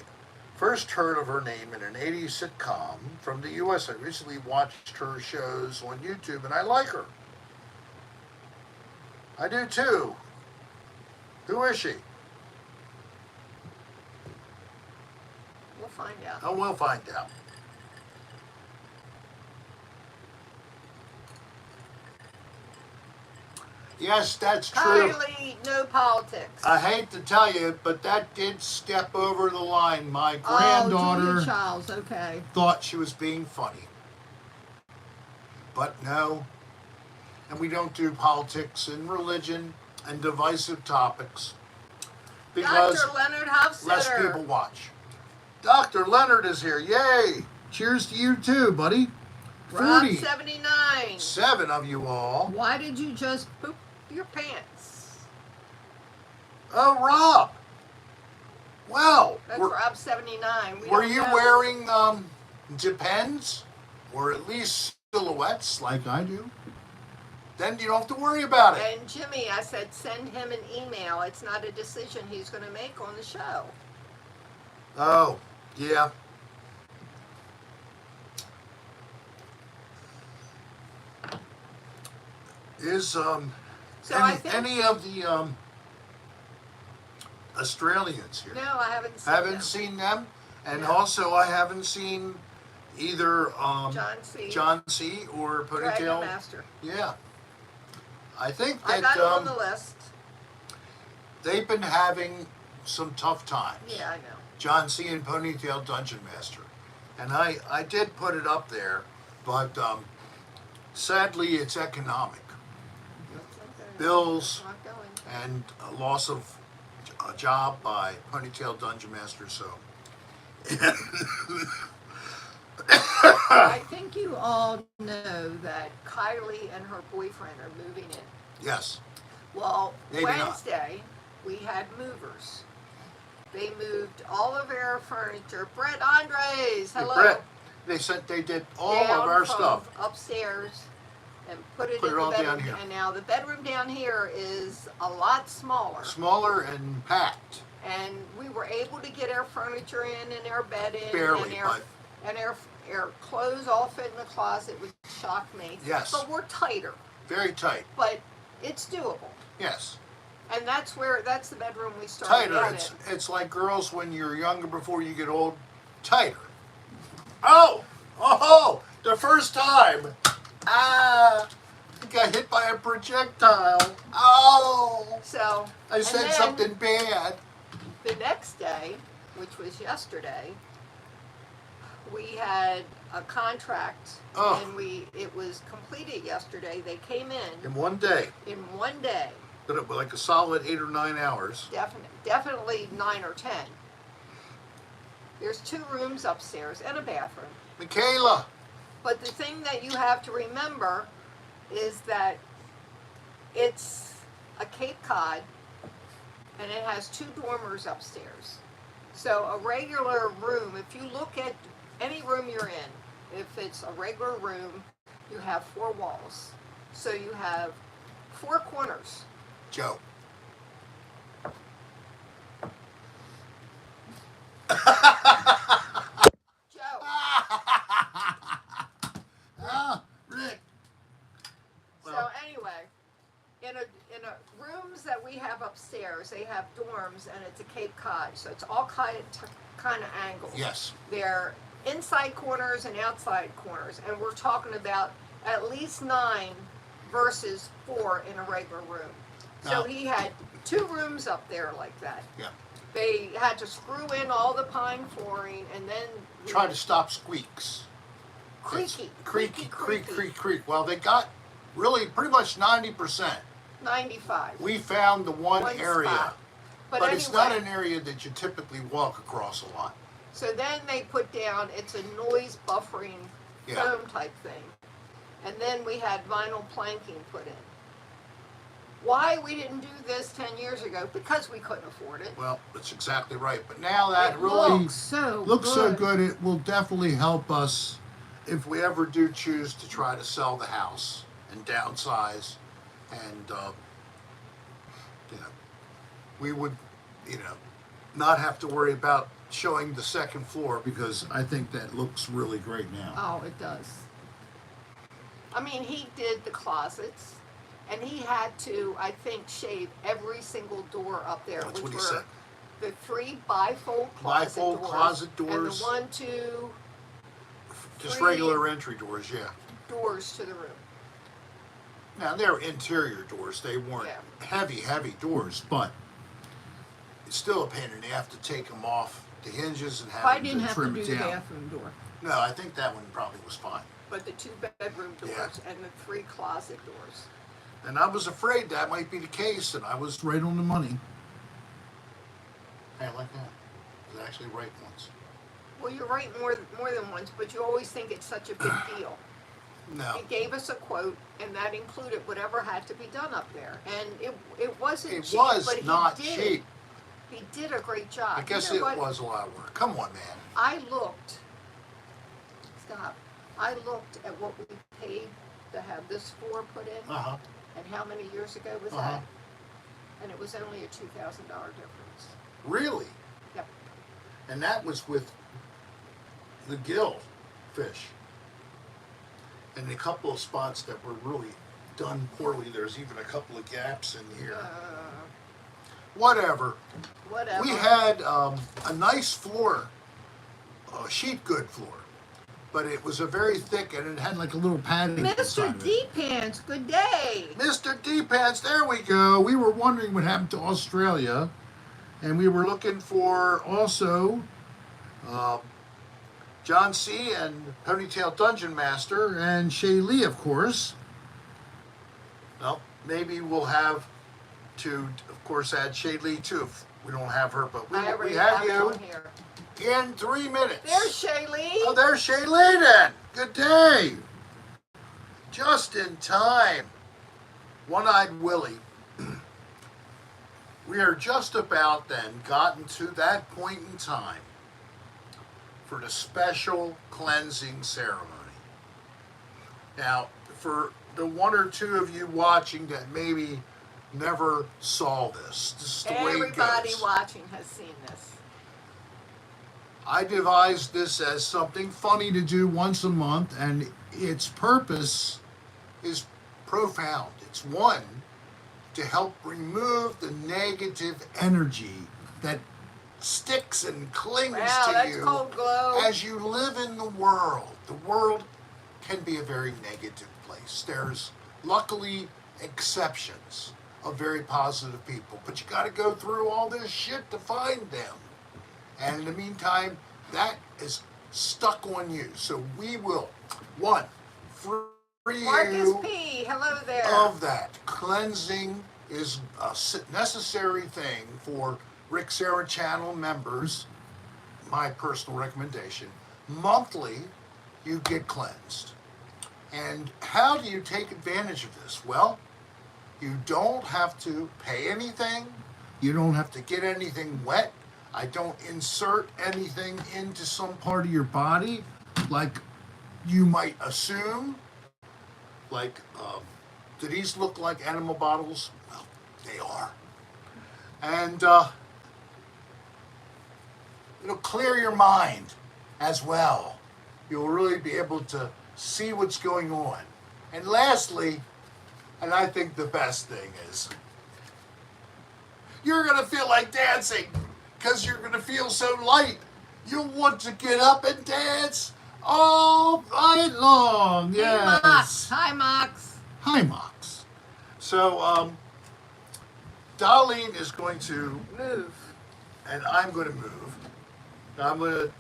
first heard of her name in an 80s sitcom from the U.S. I recently watched her shows on YouTube, and I like her. I do too. Who is she? We'll find out. Oh, we'll find out. Yes, that's true. Kylie, no politics. I hate to tell you, but that did step over the line. My Oh, granddaughter Julia Childs, okay. thought she was being funny. But no. And we don't do politics and religion and divisive topics because Dr. Leonard Hofstetter. less people watch. Dr. Leonard is here. Yay! Cheers to you too, buddy. Rob 79. 7 of you all. Why did you just poop your pants? Oh, Rob. Well, That's Rob 79. were you wearing depends or at least silhouettes like I do? Then you don't have to worry about it. And Jimmy, I said send him an email. It's not a decision he's going to make on the show. Oh, yeah. Is So I think, any of the Australians here? no, I haven't seen Haven't them. seen them, and No. also I haven't seen either John C. C. or Dragon Ponytail. Master. Yeah, I think I that got it on the list. they've been having some tough times. Yeah, I know. John C. and Ponytail Dungeon Master, and I did put it up there, but sadly it's economic. Bills Not going. and a loss of a job by Ponytail Dungeon Master, so. I think you all know that Kylie and her boyfriend are moving in. Yes, Well, Maybe not. Wednesday, we had movers. They moved all of our furniture. Brett Andres, hello. Brett, they did all Down of our from stuff. upstairs and put it Put in it the all down bedroom. here. And now the bedroom down here is a lot smaller. Smaller and packed. And we were able to get our furniture in and our bed in. Barely, and but our clothes all fit in the closet, which shocked me. Yes. But we're tighter. very tight. But it's doable. Yes, And that's the bedroom we started tighter. out It's like girls when you're younger before you get old. Tighter. Oh! The first time. I got hit by a projectile. Oh! in. So I and said then something bad. the next day, which was yesterday, we had a contract Oh. and it was completed yesterday. They came In in one day. one day. But it was like a solid 8 or 9 hours. Definitely 9 or 10. There's 2 rooms upstairs and a bathroom. Michaela. But the thing that you have to remember is that it's a Cape Cod and it has 2 dormers upstairs. So a regular room, if you look at any room you're in, if it's a regular room, you have 4 walls. So you have 4 corners. Joe. Joe. Rick. So anyway, in a rooms that we have upstairs, they have dorms and it's a Cape Cod, so it's all kind of angles. Yes. They're inside corners and outside corners, and we're talking about at least 9 versus 4 in a regular room. So Now- he had 2 rooms up there like that. Yeah. They had to screw in all the pine flooring and then Try to stop squeaks. creaky, Creak. Well, they got really pretty much 90%. 95. We found the one area. spot. But anyway, it's not an area that you typically walk across a lot. So then they put down, it's a noise buffering Yeah. foam type thing. And then we had vinyl planking put in. Why we didn't do this 10 years ago? Because we couldn't afford it. Well, that's exactly right. But now that It really looks so good. It will definitely help us if we ever do choose to try to sell the house and downsize. And, we would, not have to worry about showing the second floor because I think that looks really great now. Oh, it does. I mean, he did the closets, And he had to, I think, shave every single door up there, That's which what he were said. the 3 bifold closet Bifold doors, closet and doors. the 1, 2 Just 3 regular entry doors, yeah. doors to the room. Now, they're interior doors. They weren't Yeah. heavy doors, but it's still a pain in the ass to take them off the hinges and have I them didn't have to trim do it the down. bathroom door, No, I think that one probably was fine. but the 2 bedroom doors Yeah. and the 3 closet doors. And I was afraid that might be the case, and I was right on the money. Hey, I like that. I was actually right once. Well, you're right more than once, but you always think it's such a big deal. No, He gave us a quote, and that included whatever had to be done up there. And it wasn't it cheap, was but not he did. cheap. He did a great job. I guess You know it what? was a lot of work. Come on, man. I looked. Stop. I looked at what we paid to have this floor put in, Uh-huh. and how many years ago was Uh-huh. that? And it was only a $2,000 difference. Really? Yep. And that was with the gill fish. And a couple of spots that were really done poorly. There's even a couple of gaps in here. Whatever. Whatever. We had a nice floor, a sheet good floor, but it was a very thick and it had like a little padding Mr. inside of it. D Pants, good day. Mr. D-Pants, there we go. We were wondering what happened to Australia, and we were looking for also John C. and Ponytail Dungeon Master and Shay Lee, of course. Well, maybe we'll have to, of course, add Shay Lee too if we don't have her, but we have it you on here. in 3 minutes. There's Shaylee. Oh, there's Shay Lee then. Good day. Just in time. One-Eyed Willie. We are just about then gotten to that point in time for the special cleansing ceremony. Now, for the 1 or 2 of you watching that maybe never saw this is the way it Everybody goes. watching has seen this. I devised this as something funny to do once a month, and its purpose is profound. It's one, to help remove the negative energy that sticks and clings Wow, to that's you cold glow. as you live in the world. The world can be a very negative place. There's luckily exceptions of very positive people, but you got to go through all this shit to find them. And in the meantime, that is stuck on you. So we will, one, free Marcus you P, hello there. of that. Cleansing is a necessary thing for Rick Serra channel members. My personal recommendation. Monthly, you get cleansed. And how do you take advantage of this? Well, you don't have to pay anything. You don't have to get anything wet. I don't insert anything into some part of your body like you might assume. Like, do these look like animal bottles? Well, they are. And it'll clear your mind as well. You'll really be able to see what's going on. And lastly, and I think the best thing is, you're going to feel like dancing because you're going to feel so light. You'll want to get up and dance all night long. Hey, Mox. Yes. Hi, Mox. Hi, Mox. So, Darlene is going to, Move. and I'm going to move. I'm going to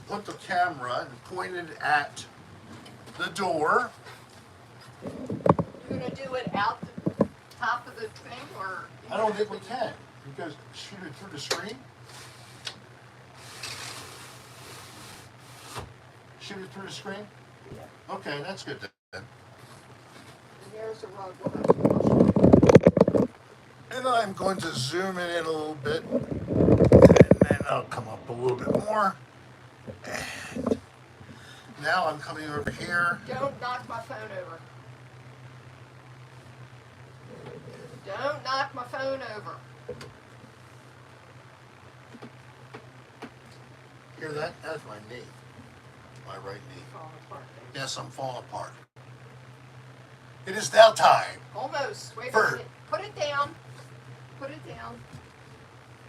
put the camera and point it at the door. You're going to do it out the top of the thing, or? I don't think we can. Because shoot it through the screen. Shoot it through the screen? Yeah. Okay, that's good then. And there's the rug. We'll have to wash it. And I'm going to zoom it in a little bit. And then I'll come up a little bit more. And now I'm coming over here. Don't knock my phone over. Don't knock my phone over. Hear that? That's my knee. My right knee. Falling apart. Yes, I'm falling apart. It is now time Almost.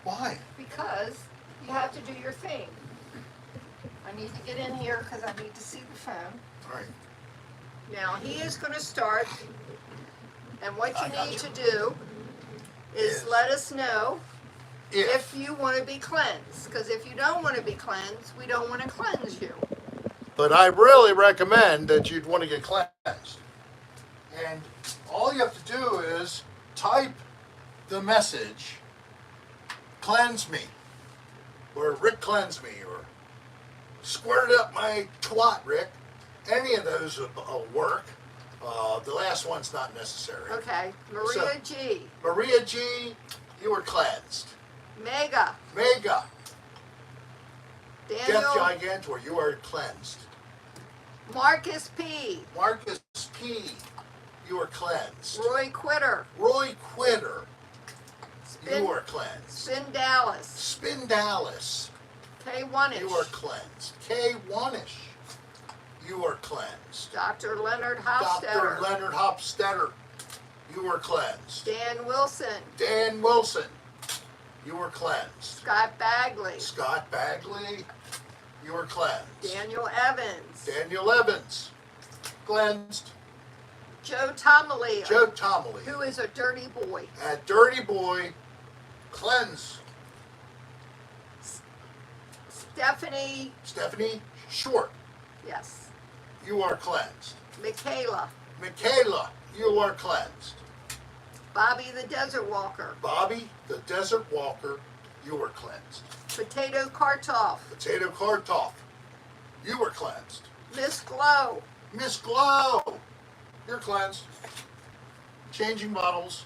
Why? Because you have to do your thing. I need to get in here because I need to see the phone. All right. Now he is going to start, and what I you got need you. to do is Yes. let us know if If. you want to be cleansed. Because if you don't want to be cleansed, we don't want to cleanse you. But I really recommend that you'd want to get cleansed. And all you have to do is type the message, cleanse me, or Rick cleanse me, or squirt up my twat, Rick. Any of those will work. The last one's not necessary. Okay, Maria G. Maria G, you were cleansed. Mega. Mega, Daniel. Death Gigantor, you are cleansed. Marcus P. Marcus P, you are cleansed. Roy Quitter. Roy Quitter, Spin, you are cleansed. Spin Dallas. Spin Dallas, K1ish. you are cleansed. K1ish, you are cleansed. Dr. Leonard Dr. Hofstetter. Leonard Hopstetter, you are cleansed. Dan Wilson. Dan Wilson, you are cleansed. Scott Bagley. Scott Bagley, you are cleansed. Daniel Evans. Daniel Evans, cleansed. Joe Tomalee. Joe Tomalee, Who is a dirty boy. a dirty boy, cleanse. Stephanie. Stephanie Short, Yes. you are cleansed. Michaela. Michaela, you are cleansed. Bobby the Desert Walker. Bobby, the Desert Walker, you are cleansed. Potato Kartoff. Potato Kartoff, you are cleansed. Miss Glow. Miss Glow, you're cleansed. Changing bottles.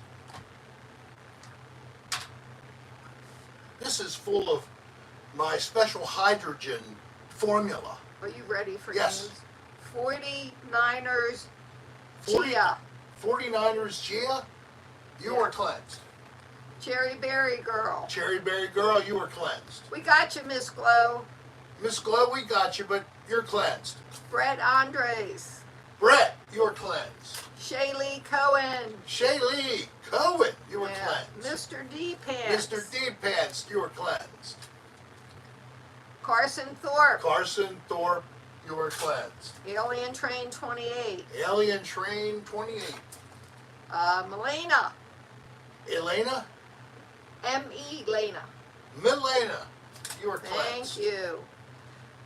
This is full of my special hydrogen formula. Are you ready for Yes. names? 49ers 40 Chia. 49ers Gia, you are cleansed. Cherry Berry Girl. Cherry Berry Girl, you are cleansed. We got you, Miss Glow. Miss Glow, we got you, but you're cleansed. Brett Andres. Brett, you're cleansed. Shaylee Cohen. Shaylee Cohen, you are Yeah. cleansed. Mr. D Pants. Mr. D Pants, you are cleansed. Carson Thorpe. Carson Thorpe, you are cleansed. Alien Train 28. Alien Train 28. Melena. Elena, M.E. Lena. Milena, you are Thank cleansed. you.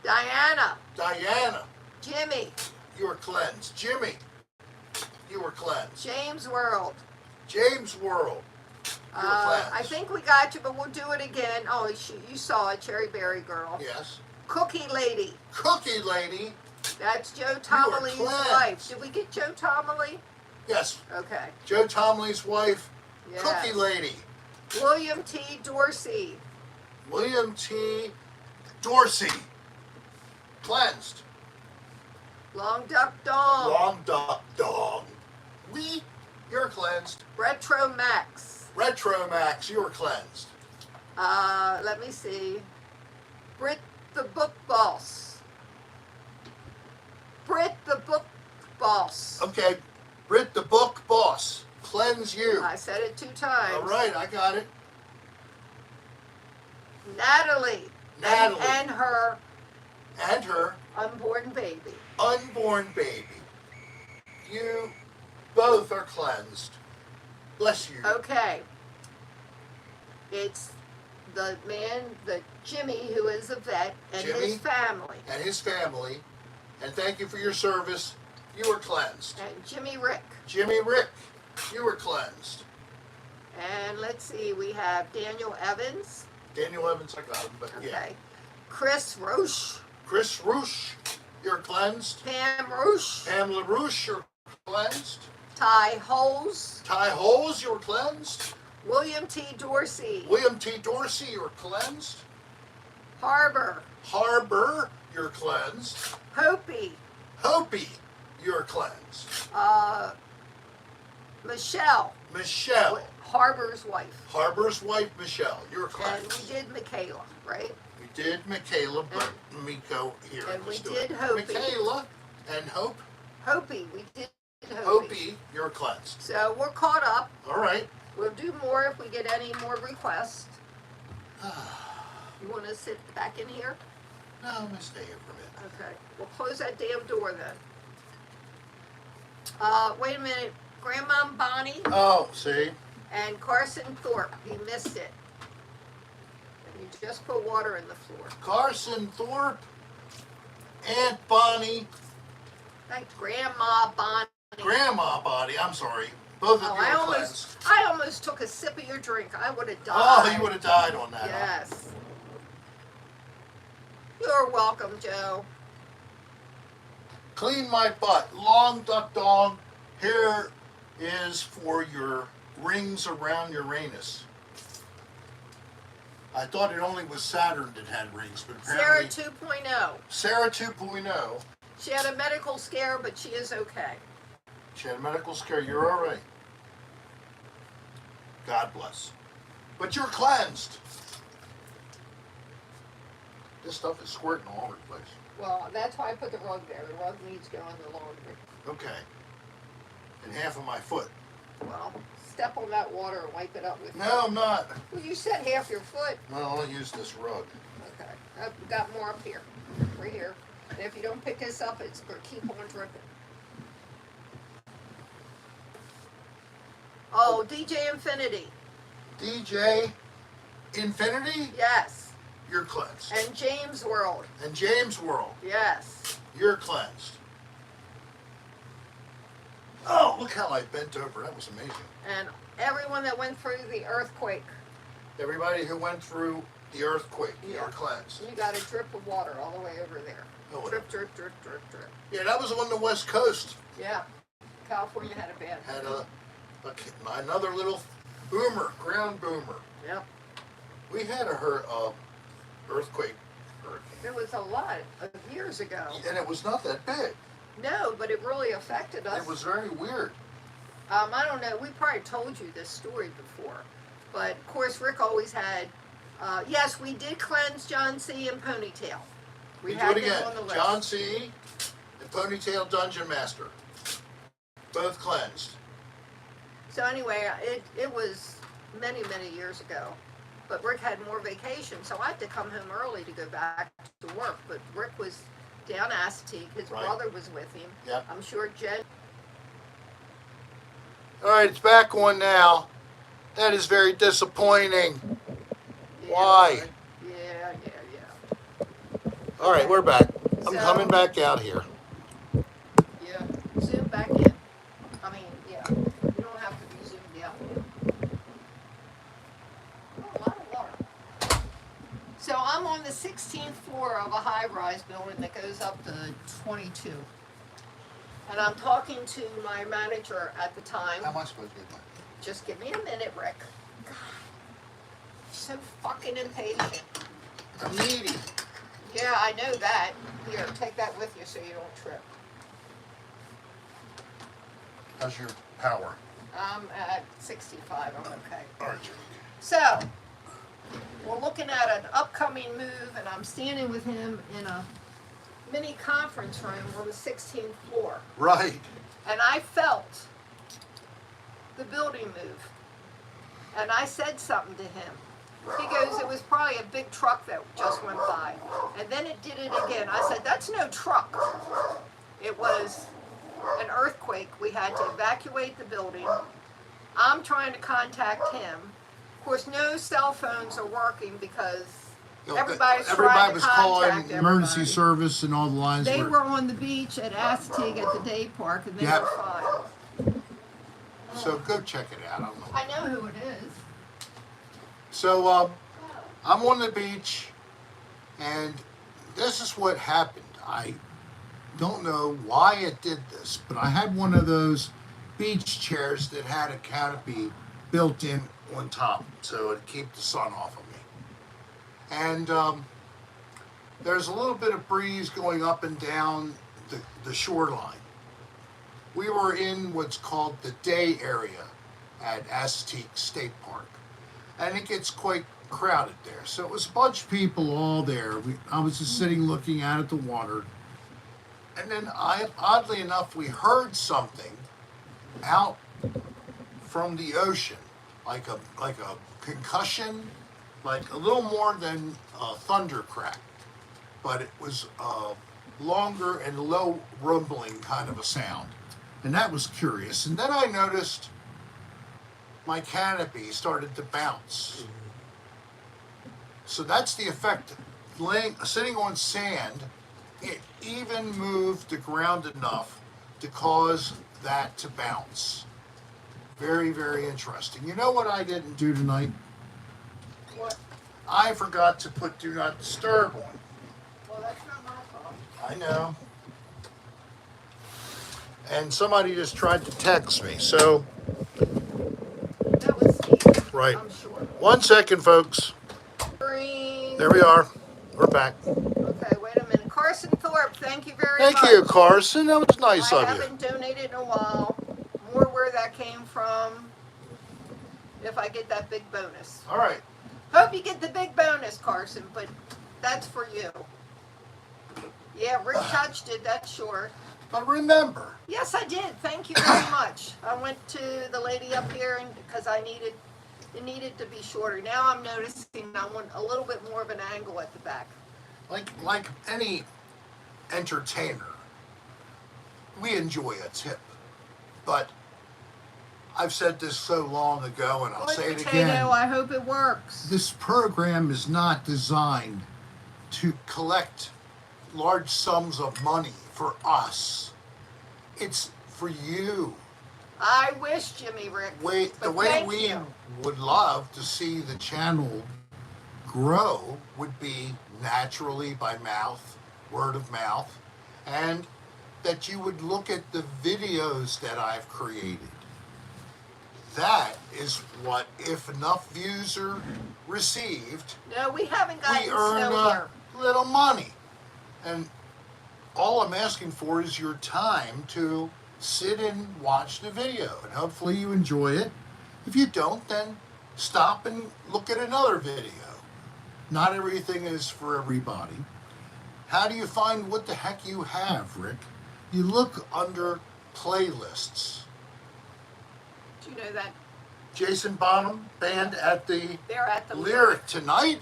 Diana. Diana, Jimmy. you are cleansed. Jimmy, you are cleansed. James World. James World, you are cleansed. I think we got you, but we'll do it again. Oh, you saw it, Cherry Berry Girl. Yes. Cookie Lady. Cookie Lady, That's Joe Tomalee's cleansed. wife. Did we get Joe Tomalee? yes. Okay. Joe Tomley's wife, Yes. Cookie Lady. William T. Dorsey. William T. Dorsey, cleansed. Long Duck Dong. Long Duck Dog, you're cleansed. Retro Max. Retro Max, you're cleansed. Let me see. Brit the Book Boss. Brit the Book Boss. Okay, Brit the Book Boss, cleanse you. I said it 2 times. All right, I got it. Natalie. Natalie. And her And her unborn baby. unborn baby. You both are cleansed. Bless you. Okay. It's the man, the Jimmy, who is a vet, and Jimmy? his family. And his family. And thank you for your service. You are cleansed. And Jimmy Rick. Jimmy Rick, you are cleansed. And let's see, we have Daniel Evans. Daniel Evans, I got him, but Okay. yeah. Chris Roche. Chris Roosh, you're cleansed. Pam Roche. Pamela Roosh, you're cleansed. Ty Holes. Ty Holes, you're cleansed. William T. Dorsey. William T. Dorsey, you're cleansed. Harbor. Harbor, you're cleansed. Hopi. Hopi, you're cleansed. Michelle. Michelle, Harbor's wife. Harbor's wife, Michelle, you're And cleansed. we did Michaela, right? We did Michaela, but Miko here. And we was doing did it. Hopi. Michaela and Hope. Hopi. We did Hopi. Hopi, you're cleansed. So we're caught up. All right. We'll do more if we get any more requests. You want to sit back in here? No, I'm gonna stay here for a minute. Okay. Well, close that damn door then. Wait a minute. Grandma Bonnie Oh, see? and Carson Thorpe. He missed it. And you just put water in the floor. Carson Thorpe, Aunt Bonnie, Like Grandma Bonnie. Grandma Bonnie, I'm sorry. Both of Oh, you are cleansed. I almost took a sip of your drink. I would have died. Oh, you would have died on that. Huh? Yes. You're welcome, Joe. Clean my butt. Long duck dong. Here is for your rings around Uranus. I thought it only was Saturn that had rings, but Sarah apparently 2.0. Sarah 2.0. She had a medical scare, but she is okay. She had a medical scare. You're all right. God bless. But you're cleansed. This stuff is squirting all over the place. Well, that's why I put the rug there. The rug needs to go in the laundry. Okay. And half of my foot. Well, step on that water and wipe it up with No, I'm not. Well, you said half your foot. Well, I'll use this rug. Okay. I've got more up here. Right here. And if you don't pick this up, it's going to keep on dripping. Oh, DJ Infinity. DJ Infinity, Yes. you're cleansed. And James World. And James World, Yes. you're cleansed. Oh, look how I bent over. That was amazing. And everyone that went through the earthquake. Everybody who went through the earthquake, Yeah. you're cleansed. You got a drip of water all the way over there. Oh, Drip, drip, drip, drip, drip. yeah, that was on the West Coast. Yeah. California had a bad Had another little boomer, ground boomer. Yep. We had earthquake, There was a lot of years ago. and it was not that big. No, but it really affected us. It was very weird. I don't know. We probably told you this story before, but of course Rick always had. Yes, we did cleanse John C. and Ponytail. We do had it them again. on the list. John C. and Ponytail Dungeon Master, both cleansed. So anyway, it was many years ago, but Rick had more vacation, so I had to come home early to go back to work. But Rick was down Assateague. His Right. brother was with him. Yep. I'm sure Jen. All right, it's back on now. That is very disappointing. Yeah, Why? Yeah. All right, we're back. I'm So- coming back out here. Yeah. Zoom back in. I mean, yeah. You don't have to be zoomed out. Oh, a lot of water. So I'm on the 16th floor of a high-rise building that goes up to 22. And I'm talking to my manager at the time. How am I supposed to get that? Just give me a minute, Rick. God, so fucking impatient. I'm needy. Yeah, I know that. Here, take that with you so you don't trip. How's your power? I'm at 65. I'm okay. All right. So, we're looking at an upcoming move, and I'm standing with him in a mini conference room on the 16th floor. Right. And I felt the building move. And I said something to him. He goes, it was probably a big truck that just went by. And then it did it again. I said, that's no truck. It was an earthquake. We had to evacuate the building. I'm trying to contact him. Of course, no cell phones are working because everybody was was calling contact emergency everybody. service, and all the lines They were. were on the beach at Assateague at the day park, and they Yep. were fine. So go check it out. I don't know. I know who it is. So I'm on the beach, and this is what happened. I don't know why it did this, but I had one of those beach chairs that had a canopy built in on top, so it'd keep the sun off of me. And there's a little bit of breeze going up and down the shoreline. We were in what's called the day area at Assateague State Park, and it gets quite crowded there. So it was a bunch of people all there. I was just sitting looking out at the water, and then oddly enough, we heard something out from the ocean, like a concussion like a little more than a thunder crack, but it was longer and low rumbling kind of a sound. And that was curious. And then I noticed my canopy started to bounce. So that's the effect. Sitting on sand, it even moved the ground enough to cause that to bounce. Very, very interesting. You know what I didn't do tonight? What? I forgot to put Do Not Disturb on. Well, that's not my fault. I know. And somebody just tried to text me, so, That was Steve. right. I'm sure. 1 second, folks. Green. There we are. We're back. Okay, wait a minute. Carson Thorpe, thank you very much. Thank you, Carson. That was nice I of you. haven't donated in a while. More where that came from if I get that big bonus. All right. Hope you get the big bonus, Carson, but that's for you. Yeah, Rick touched it, that's sure. But remember, Yes, I did. Thank you very much. I went to the lady up here and because it needed to be shorter. Now I'm noticing I want a little bit more of an angle at the back. like any entertainer, we enjoy a tip. But I've said this so long ago, and I'll Good say it potato, again. I hope it works. This program is not designed to collect large sums of money for us. It's for you. I wish, Jimmy Rick. The but way thank we you. would love to see the channel grow would be naturally by mouth, word of mouth, and that you would look at the videos that I've created. That is what, if enough views are received, No, we haven't gotten we earn snow here. a little money. And all I'm asking for is your time to sit and watch the video. And hopefully you enjoy it. If you don't, then stop and look at another video. Not everything is for everybody. How do you find what the heck you have, Rick? You look under playlists. Do you know that Jason Bonham band at the they're at the Lyric tonight.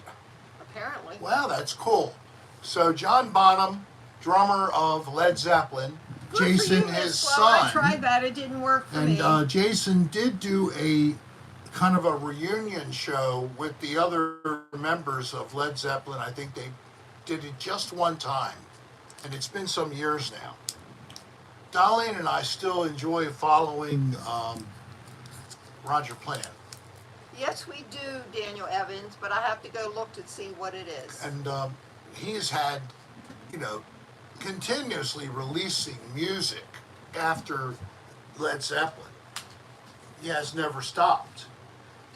apparently. Wow, that's cool. So John Bonham, drummer of Led Zeppelin, Good for Jason, you, his Miss Flo. I son, tried that. It didn't work for me. and Jason did do a kind of a reunion show with the other members of Led Zeppelin. I think they did it just one time, and it's been some years now. Darlene and I still enjoy following Roger Plant. Yes, we do, Daniel Evans, but I have to go look to see what it is. And he's had, continuously releasing music after Led Zeppelin. He has never stopped.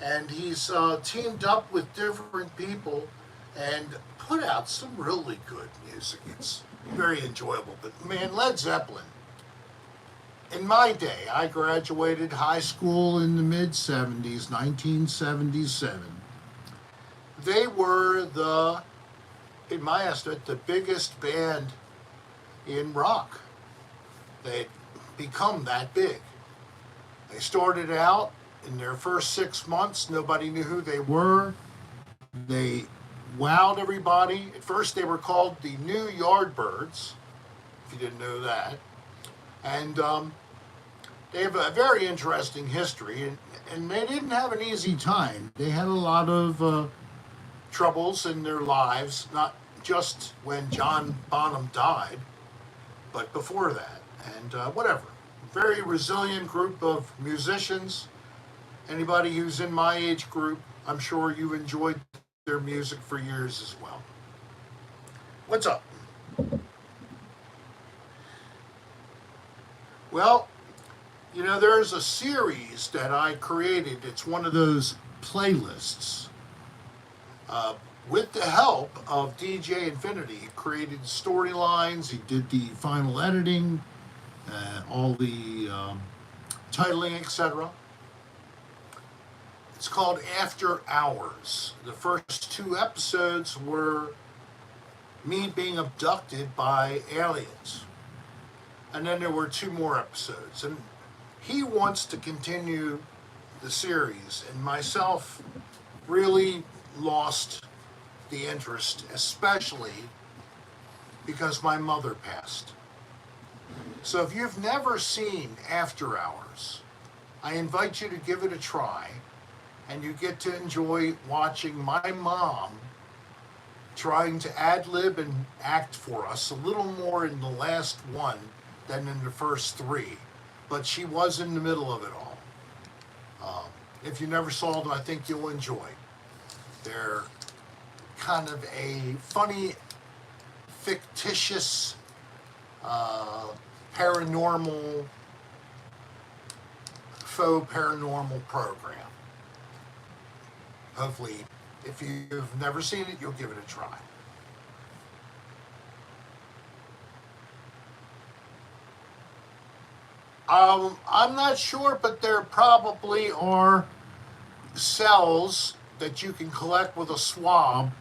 And he's teamed up with different people and put out some really good music. It's very enjoyable. But man, Led Zeppelin, in my day, I graduated high school in the mid-70s, 1977. They were in my estimate, the biggest band in rock. They'd become that big. They started out in their first 6 months, nobody knew who they were. They wowed everybody. At first they were called the New Yardbirds, if you didn't know that. And they have a very interesting history, and they didn't have an easy time. They had a lot of troubles in their lives, not just when John Bonham died, but before that, and whatever. Very resilient group of musicians. Anybody who's in my age group, I'm sure you enjoyed their music for years as well. What's up? Well, there's a series that I created. It's one of those playlists. With the help of DJ Infinity, he created storylines, he did the final editing, all the titling, etc. It's called After Hours. The first 2 episodes were me being abducted by aliens. And then there were 2 more episodes. And he wants to continue the series, and myself really lost the interest, especially because my mother passed. So if you've never seen After Hours, I invite you to give it a try, and you get to enjoy watching my mom trying to ad-lib and act for us a little more in the last one than in the first three, but she was in the middle of it all. If you never saw them, I think you'll enjoy. They're kind of a funny, fictitious, paranormal, faux paranormal program. Hopefully, if you've never seen it, you'll give it a try. I'm not sure, but there probably are cells that you can collect with a swab,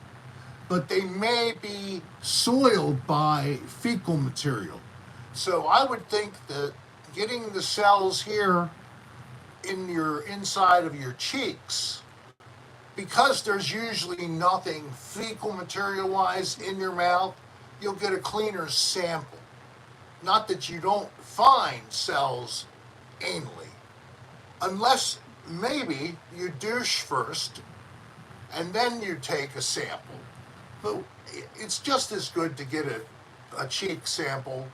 but they may be soiled by fecal material. So I would think that getting the cells here in your inside of your cheeks, because there's usually nothing fecal material wise in your mouth, you'll get a cleaner sample. Not that you don't find cells anally, unless maybe you douche first and then you take a sample. But it's just as good to get a cheek sample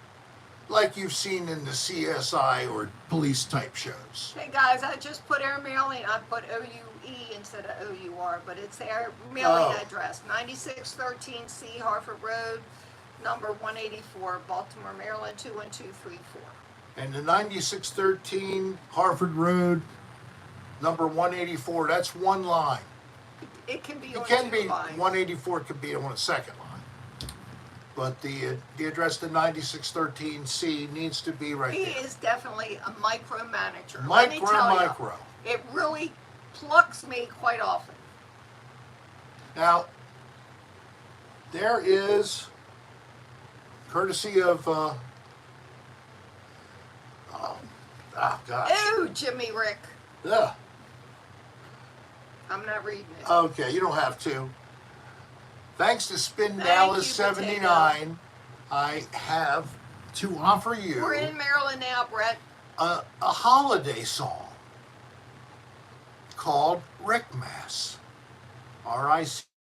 like you've seen in the CSI or police type shows. Hey guys, I just put air mailing. I put OUE instead of OUR, but it's their mailing address, 9613C Harford Road, number 184, Baltimore, Maryland 21234. And the 9613 Harford Road, number 184, that's one line. It can be It on can two be lines. 184, could be on a second line. But the address to 9613C needs to be right He there. is definitely a micromanager. Micro. It really plucks me quite often. Now, there is, courtesy of, gosh. Ooh, Jimmy Rick. Yeah. I'm not reading it. Okay, you don't have to. Thanks to Spin Thank Dallas you, Potato. 79, I have to offer you We're in Maryland now, Brett. a holiday song called Rickmass. Rickmas.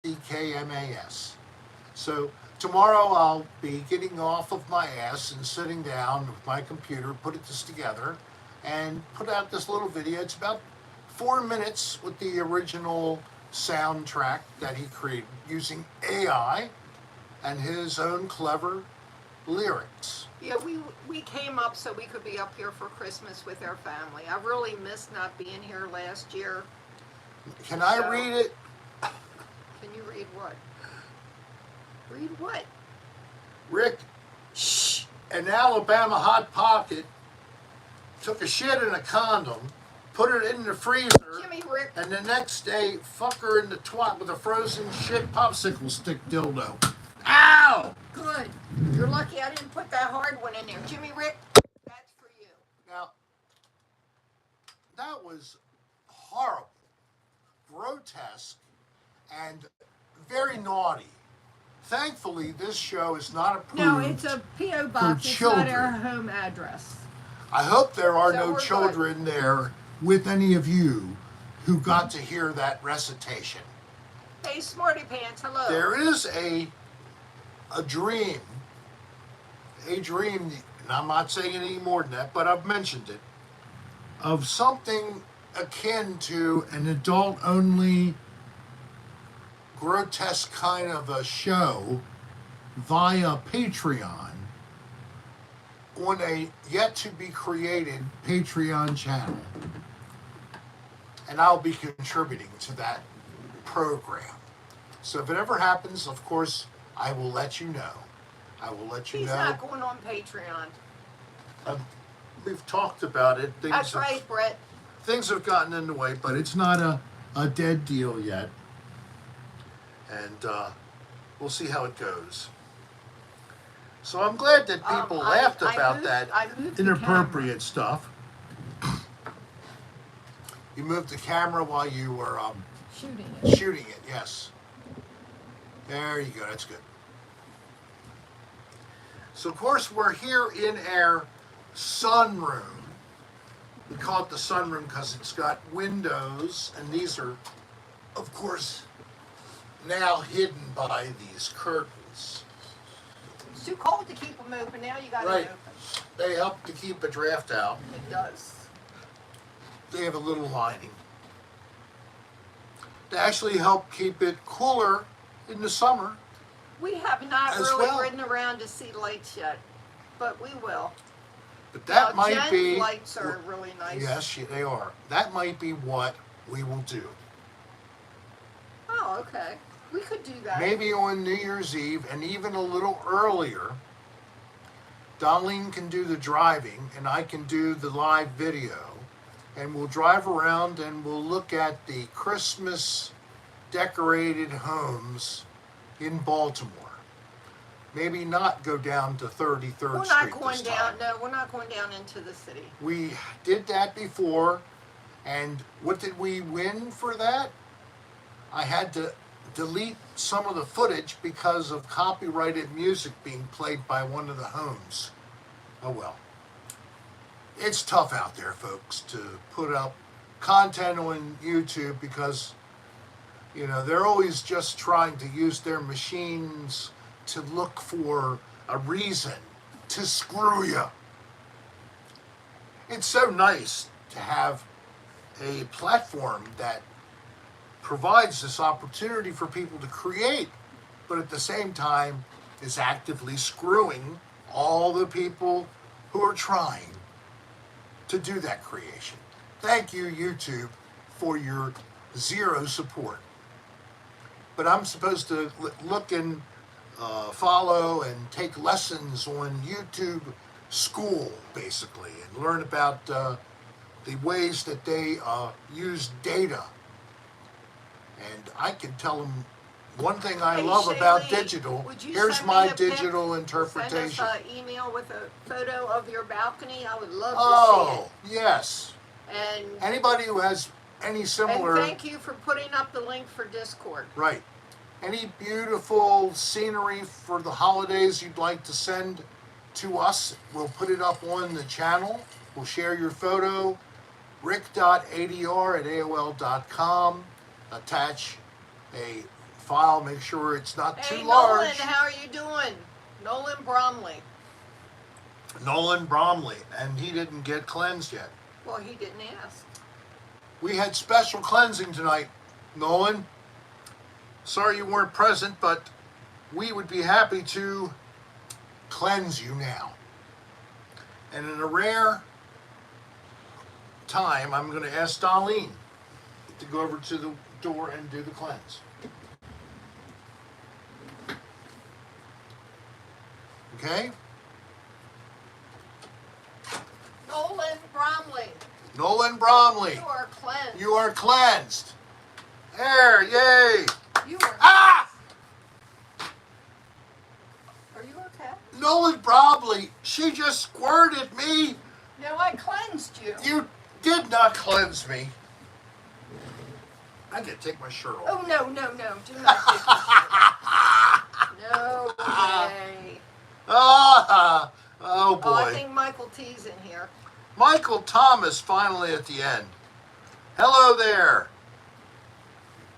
So tomorrow I'll be getting off of my ass and sitting down with my computer, put this together, and put out this little video. It's about 4 minutes with the original soundtrack that he created using AI and his own clever lyrics. Yeah, we came up so we could be up here for Christmas with our family. I really missed not being here last year. Can I So- read it? Can you read what? Read what? Rick, Shh. an Alabama Hot Pocket took a shit in a condom, put it in the freezer, Jimmy Rick. and the next day fuck her in the twat with a frozen shit popsicle stick dildo. Ow! Good. You're lucky I didn't put that hard one in there. Jimmy Rick, that's for you. Now, that was horrible, grotesque, and very naughty. Thankfully, this show is not approved. No, it's a P.O. box. It's not our children. home address. I hope there are So no we're children there with any of you who got to hear that recitation. Hey, Smarty Pants, hello. There is a dream, and I'm not saying any more than that, but I've mentioned it, of something akin to an adult-only grotesque kind of a show via Patreon on a yet-to-be-created Patreon channel. And I'll be contributing to that program. So if it ever happens, of course, I will let you know. I will let you He's know. not going on Patreon. We've talked about it. That's right, Brett. Things have gotten in the way, but it's not a dead deal yet. And we'll see how it goes. So I'm glad that people laughed about that I moved the inappropriate stuff. You moved the camera while you were Shooting it. Shooting it, yes. There you go, that's good. So of course we're here in our sunroom. We call it the sunroom because it's got windows, and these are, of course, now hidden by these curtains. It's too cold to keep them open. Now you got Right. it open. They help to keep a draft out. It does. They have a little lining. They actually help keep it cooler in the summer. We have not As really well. ridden around to see lights yet, but we will. But that Now, might Jen's be... lights are really nice. Yes, they are. That might be what we will do. Oh, okay. We could do that. Maybe on New Year's Eve, and even a little earlier, Darlene can do the driving and I can do the live video, and we'll drive around and we'll look at the Christmas decorated homes in Baltimore. Maybe not go down to 33rd We're Street not going this down. time. No, we're not going down into the city. We did that before, and what did we win for that? I had to delete some of the footage because of copyrighted music being played by one of the homes. Oh well. It's tough out there, folks, to put up content on YouTube because, you know, they're always just trying to use their machines to look for a reason to screw you. It's so nice to have a platform that provides this opportunity for people to create, but at the same time is actively screwing all the people who are trying to do that creation. Thank you, YouTube, for your zero support. But I'm supposed to look and follow and take lessons on YouTube School, basically, and learn about the ways that they use data. And I can tell them one thing I Hey, love about Shaylee, digital. would you Here's send my me a pic? digital interpretation. Send us an email with a photo of your balcony. I would love Oh, to see yes. it. And Anybody who has any similar... And thank you for putting up the link for Discord. Right. Any beautiful scenery for the holidays you'd like to send to us, we'll put it up on the channel. We'll share your photo. rick.adr@aol.com. Attach a file. Make sure it's not Hey, too Nolan, large. how are you doing? Nolan Bromley. Nolan Bromley. And he didn't get cleansed yet. Well, he didn't ask. We had special cleansing tonight, Nolan. Sorry you weren't present, but we would be happy to cleanse you now. And in a rare time, I'm going to ask Darlene to go over to the door and do the cleanse. Okay? Nolan Bromley, Nolan Bromley, you are cleansed. you are cleansed. There, yay! You are. Ah! Are you okay? Nolan Bromley, she just squirted me. No, I cleansed you. You did not cleanse me. I gotta take my shirt off. Oh, no, no, no. Do not take this. No way. Ah, oh boy. Oh, I think Michael T's in here. Michael Thomas finally at the end. Hello there.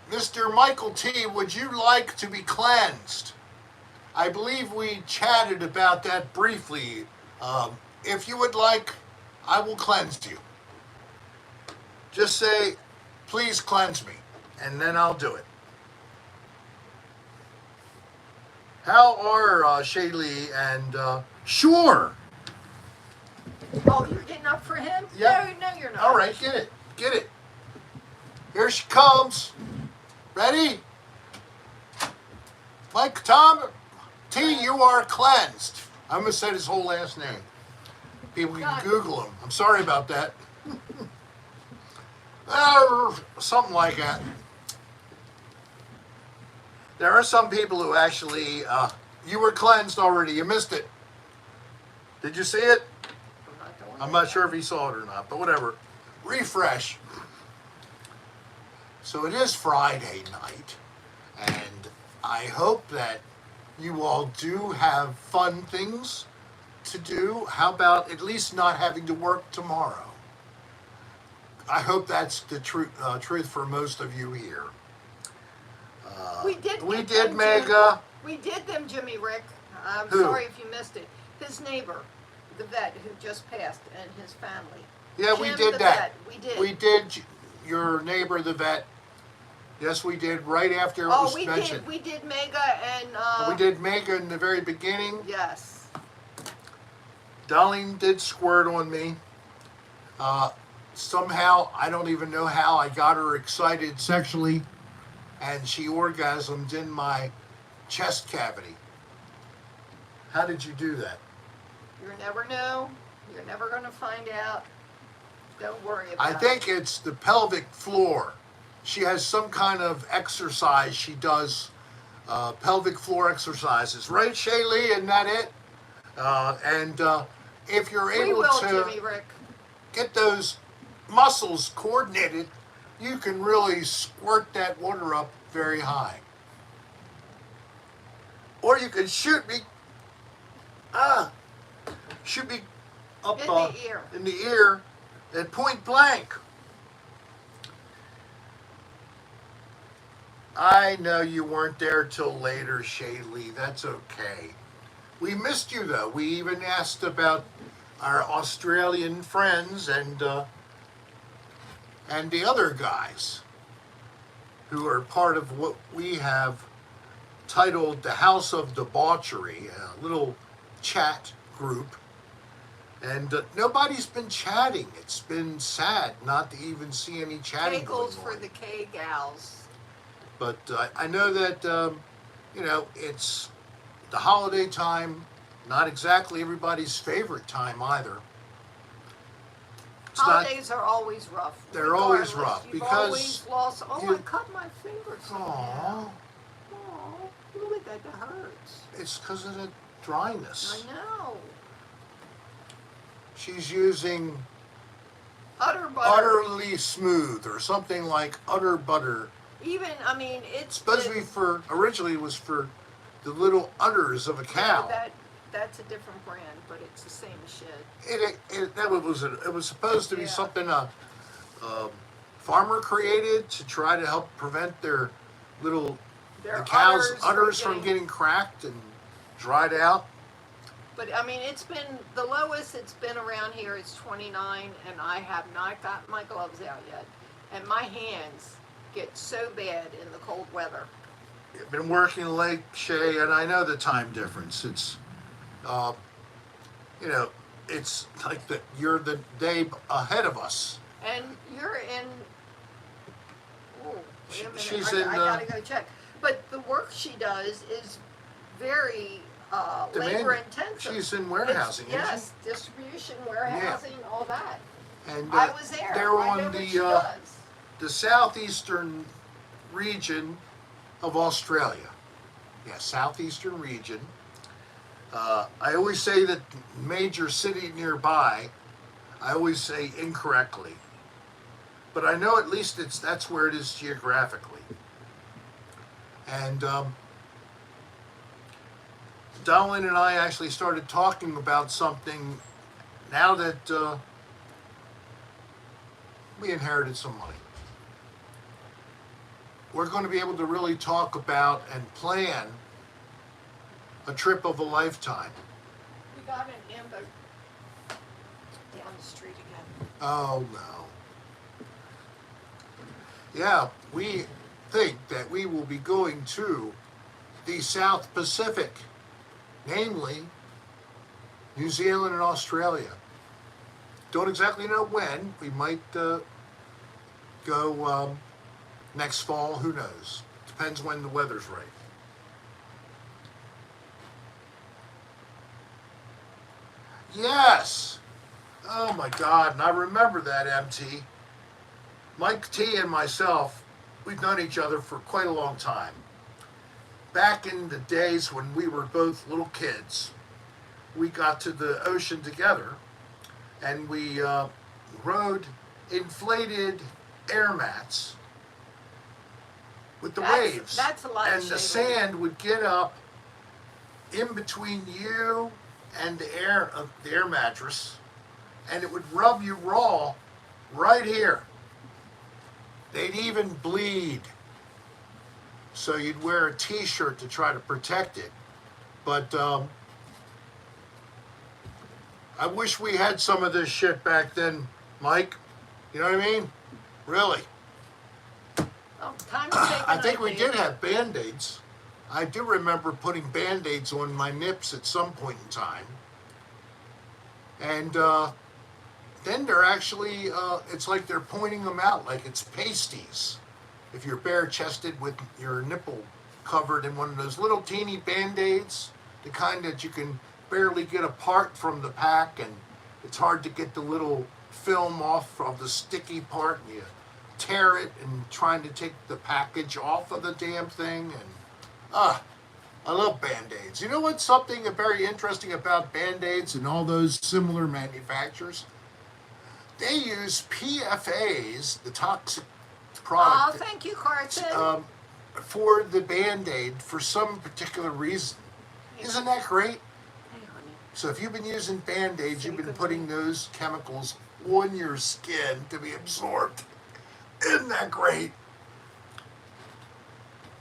Mr. Michael T, would you like to be cleansed? I believe we chatted about that briefly. If you would like, I will cleanse you. Just say, please cleanse me, and then I'll do it. How are Shaylee and Sure? Oh, you're getting up for him? Yep. No, you're not. All right, get it. Get it. Here she comes. Ready? Mike Tom T, you are cleansed. I'm going to say his whole last name. People can Google him. I'm sorry about that. Something like that. There are some people who actually, you were cleansed already. You missed it. Did you see it? I'm not sure if he saw it or not, but whatever. Refresh. So it is Friday night, and I hope that you all do have fun things to do. How about at least not having to work tomorrow? I hope that's the truth for most of you here. We did. We get did, them, Mega. We did them, Jimmy Rick. I'm Who? sorry if you missed it. His neighbor, the vet who just passed, and his family. Yeah, we Jim did the that. Vet. We did. We did. Your neighbor, the vet. Yes, we did. Right after it Oh, was we mentioned. did. We did Mega and. We did Mega in the very beginning. Yes. Darlene did squirt on me. Somehow, I don't even know how, I got her excited sexually, and she orgasmed in my chest cavity. How did you do that? You never know. You're never going to find out. Don't worry about I it. think it's the pelvic floor. She has some kind of exercise she does, pelvic floor exercises. Right, Shaylee? Isn't that it? If you're We able will, to Jimmy Rick. get those muscles coordinated, you can really squirt that water up very high. Or you can shoot me up In the ear. in the ear at point blank. I know you weren't there till later, Shaylee. That's okay. We missed you though. We even asked about our Australian friends and the other guys who are part of what we have titled the House of Debauchery, a little chat group. And nobody's been chatting. It's been sad not to even see any chatting going Kegels on. for the K-gals. But I know that, it's the holiday time, not exactly everybody's favorite time either. It's Holidays are always rough. They're always regardless. rough You've because always lost. Oh, you- I cut my finger. Aw, Oh, look at that. That hurts. it's because of the dryness. I know. She's using Utter butter. utterly smooth or something like utter butter. Even, I mean, it's Supposed to be originally it was for the little udders of a cow. That's a different brand, but it's the same shit. It was supposed to be Yeah. something a farmer created to try to help prevent their little Their the cows' udders udders from getting cracked and dried out. But I mean, it's been the lowest it's been around here is 29, and I have not gotten my gloves out yet, and my hands get so bad in the cold weather. I've been working late, Shay, and I know the time difference. It's, it's like you're the day ahead of us. And you're in. Oh, wait a minute. She's I in, gotta go check. But the work she does is very labor intensive. She's in warehousing, isn't yes, distribution, warehousing, all that. she? And I was there. they're I on know what she does. the southeastern region of Australia. Yeah, southeastern region. I always say that major city nearby. I always say incorrectly, but I know at least that's where it is geographically. And Darlene and I actually started talking about something now that we inherited some money. We're going to be able to really talk about and plan a trip of a lifetime. We got an ambo down the street again. Oh no. Yeah, we think that we will be going to the South Pacific, namely New Zealand and Australia. Don't exactly know when. We might go next fall, who knows? Depends when the weather's right. Yes! Oh my God, and I remember that, MT. Mike T and myself, we've known each other for quite a long time. Back in the days when we were both little kids, we got to the ocean together and we rode inflated air mats with the That's- waves. that's a lot of And the shade. sand would get up in between you and the air mattress, and it would rub you raw right here. They'd even bleed. So you'd wear a t-shirt to try to protect it. But I wish we had some of this shit back then, Mike. You know what I mean? Really. Oh, time to say I think we goodnight, did have Band-Aids. I do remember putting Band-Aids on my nips at some point in time. And then they're actually, it's like they're pointing them out like it's pasties. If you're bare-chested with your nipple covered in one of those little teeny Band-Aids, the kind that you can barely get apart from the pack, and it's hard to get the little film off of the sticky part, and you tear it and trying to take the package off of the damn thing. And I love Band-Aids. You know what's something very interesting about Band-Aids and all those similar manufacturers? They use PFAs, the toxic Oh, product, thank you, Carson. for the Band-Aid for some particular reason. Isn't that great? Hey, honey. So if you've been using Band-Aids, Say you've been goodnight. putting those chemicals on your skin to be absorbed. Isn't that great?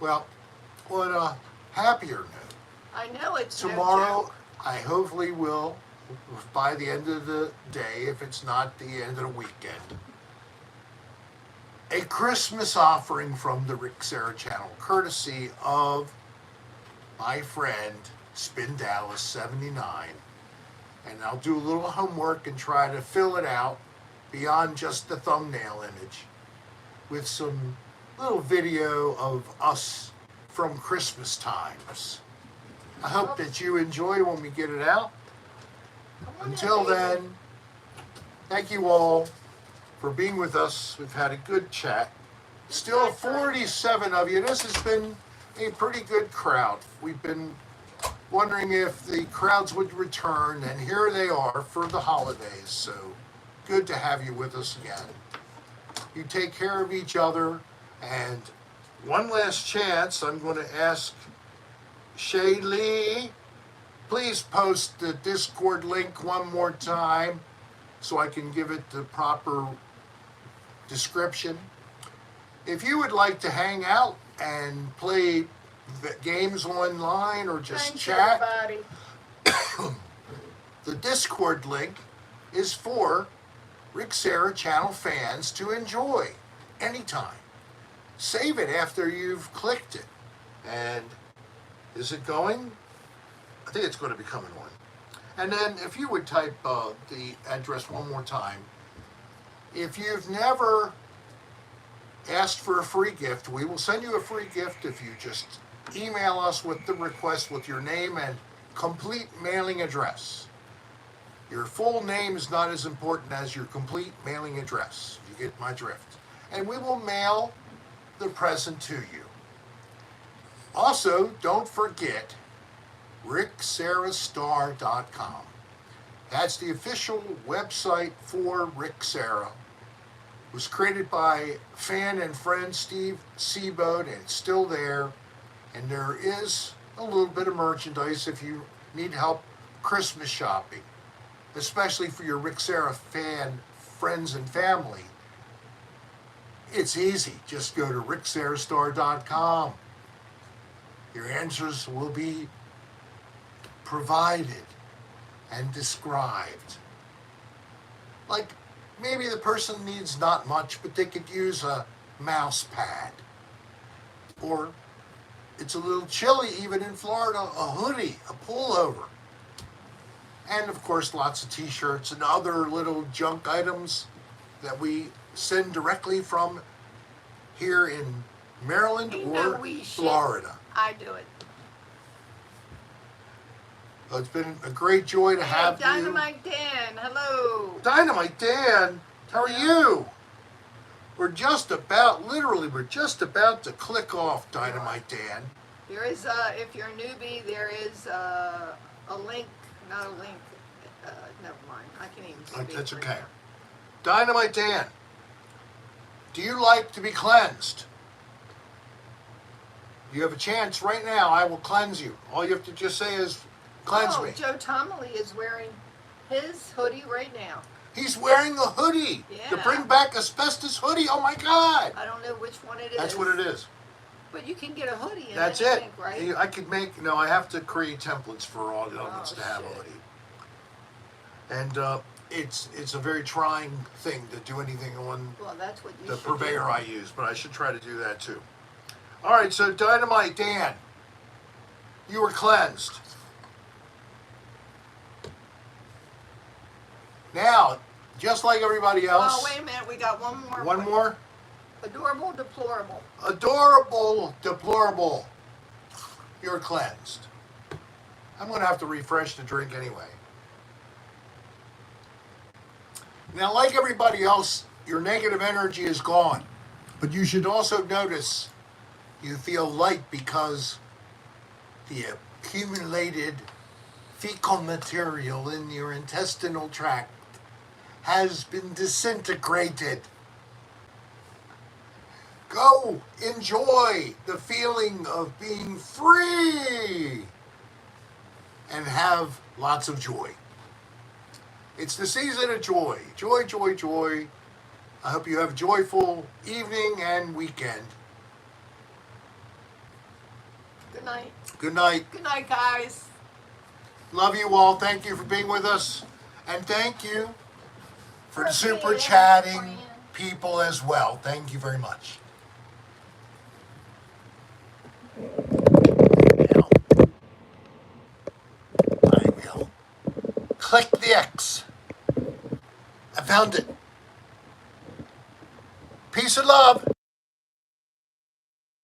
Well, on a happier note, I know it's no tomorrow joke. I hopefully will, by the end of the day, if it's not the end of the weekend, a Christmas offering from the Rick Serra channel, courtesy of my friend Spin Dallas 79. And I'll do a little homework and try to fill it out beyond just the thumbnail image with some little video of us from Christmas times. I hope that you enjoy when we get it out. Come on in, Until baby. then, thank you all for being with us. We've had a good chat. Still 47 of you. This has been a pretty good crowd. We've been wondering if the crowds would return, and here they are for the holidays. So good to have you with us again. You take care of each other. And one last chance, I'm going to ask Shay Lee, please post the Discord link one more time so I can give it the proper description. If you would like to hang out and play games online or just Thanks, chat, everybody. the Discord link is for Rick Serra channel fans to enjoy anytime. Save it after you've clicked it. And is it going? I think it's going to be coming on. And then if you would type the address one more time. If you've never asked for a free gift, we will send you a free gift if you just email us with the request with your name and complete mailing address. Your full name is not as important as your complete mailing address. You get my drift. And we will mail the present to you. Also, don't forget rickserrastar.com. That's the official website for Rick Serra. It was created by fan and friend Steve Seaboat, and it's still there. And there is a little bit of merchandise if you need help Christmas shopping, especially for your Rick Serra fan friends and family. It's easy. Just go to rickserrastar.com. Your answers will be provided and described. Like, maybe the person needs not much, but they could use a mouse pad. Or it's a little chilly even in Florida, a hoodie, a pullover. And of course, lots of t-shirts and other little junk items that we send directly from here in Maryland You know or we should. Florida. I do it. It's been a great joy to Hey, have you. Dynamite Dan, hello. Dynamite Dan, how are you? We're just about, literally, we're just about to click off Dynamite Dan. There is, if you're a newbie, there is a link, not a link. Never mind. I can't even speak. That's right okay. now. Dynamite Dan, do you like to be cleansed? You have a chance right now. I will cleanse you. All you have to just say is, cleanse me. Joe Tomley is wearing his hoodie right now. He's wearing a hoodie. To Yeah. bring back asbestos hoodie. Oh my God. I don't know which one it is. That's what it is. But you can get a hoodie in That's it, it. right? I could make, no, I have to create templates for all the elements Oh, to have a shit. hoodie. And it's a very trying thing to do anything on Well, that's what you the should purveyor do. I use, but I should try to do that too. All right, so Dynamite Dan, you were cleansed. Now, just like everybody else. Oh, wait a minute. We got one more. One more. Adorable, deplorable. Adorable, deplorable. You're cleansed. I'm going to have to refresh the drink anyway. Now, like everybody else, your negative energy is gone. But you should also notice you feel light because the accumulated fecal material in your intestinal tract has been disintegrated. Go enjoy the feeling of being free and have lots of joy. It's the season of joy. Joy, joy, joy. I hope you have a joyful evening and weekend. Good night. Good night. Good night, guys. Love you all. Thank you for being with us. And thank you for the super being chatting friend. people as well. Thank you very much. Now, I will click the X. I found it. Peace and love.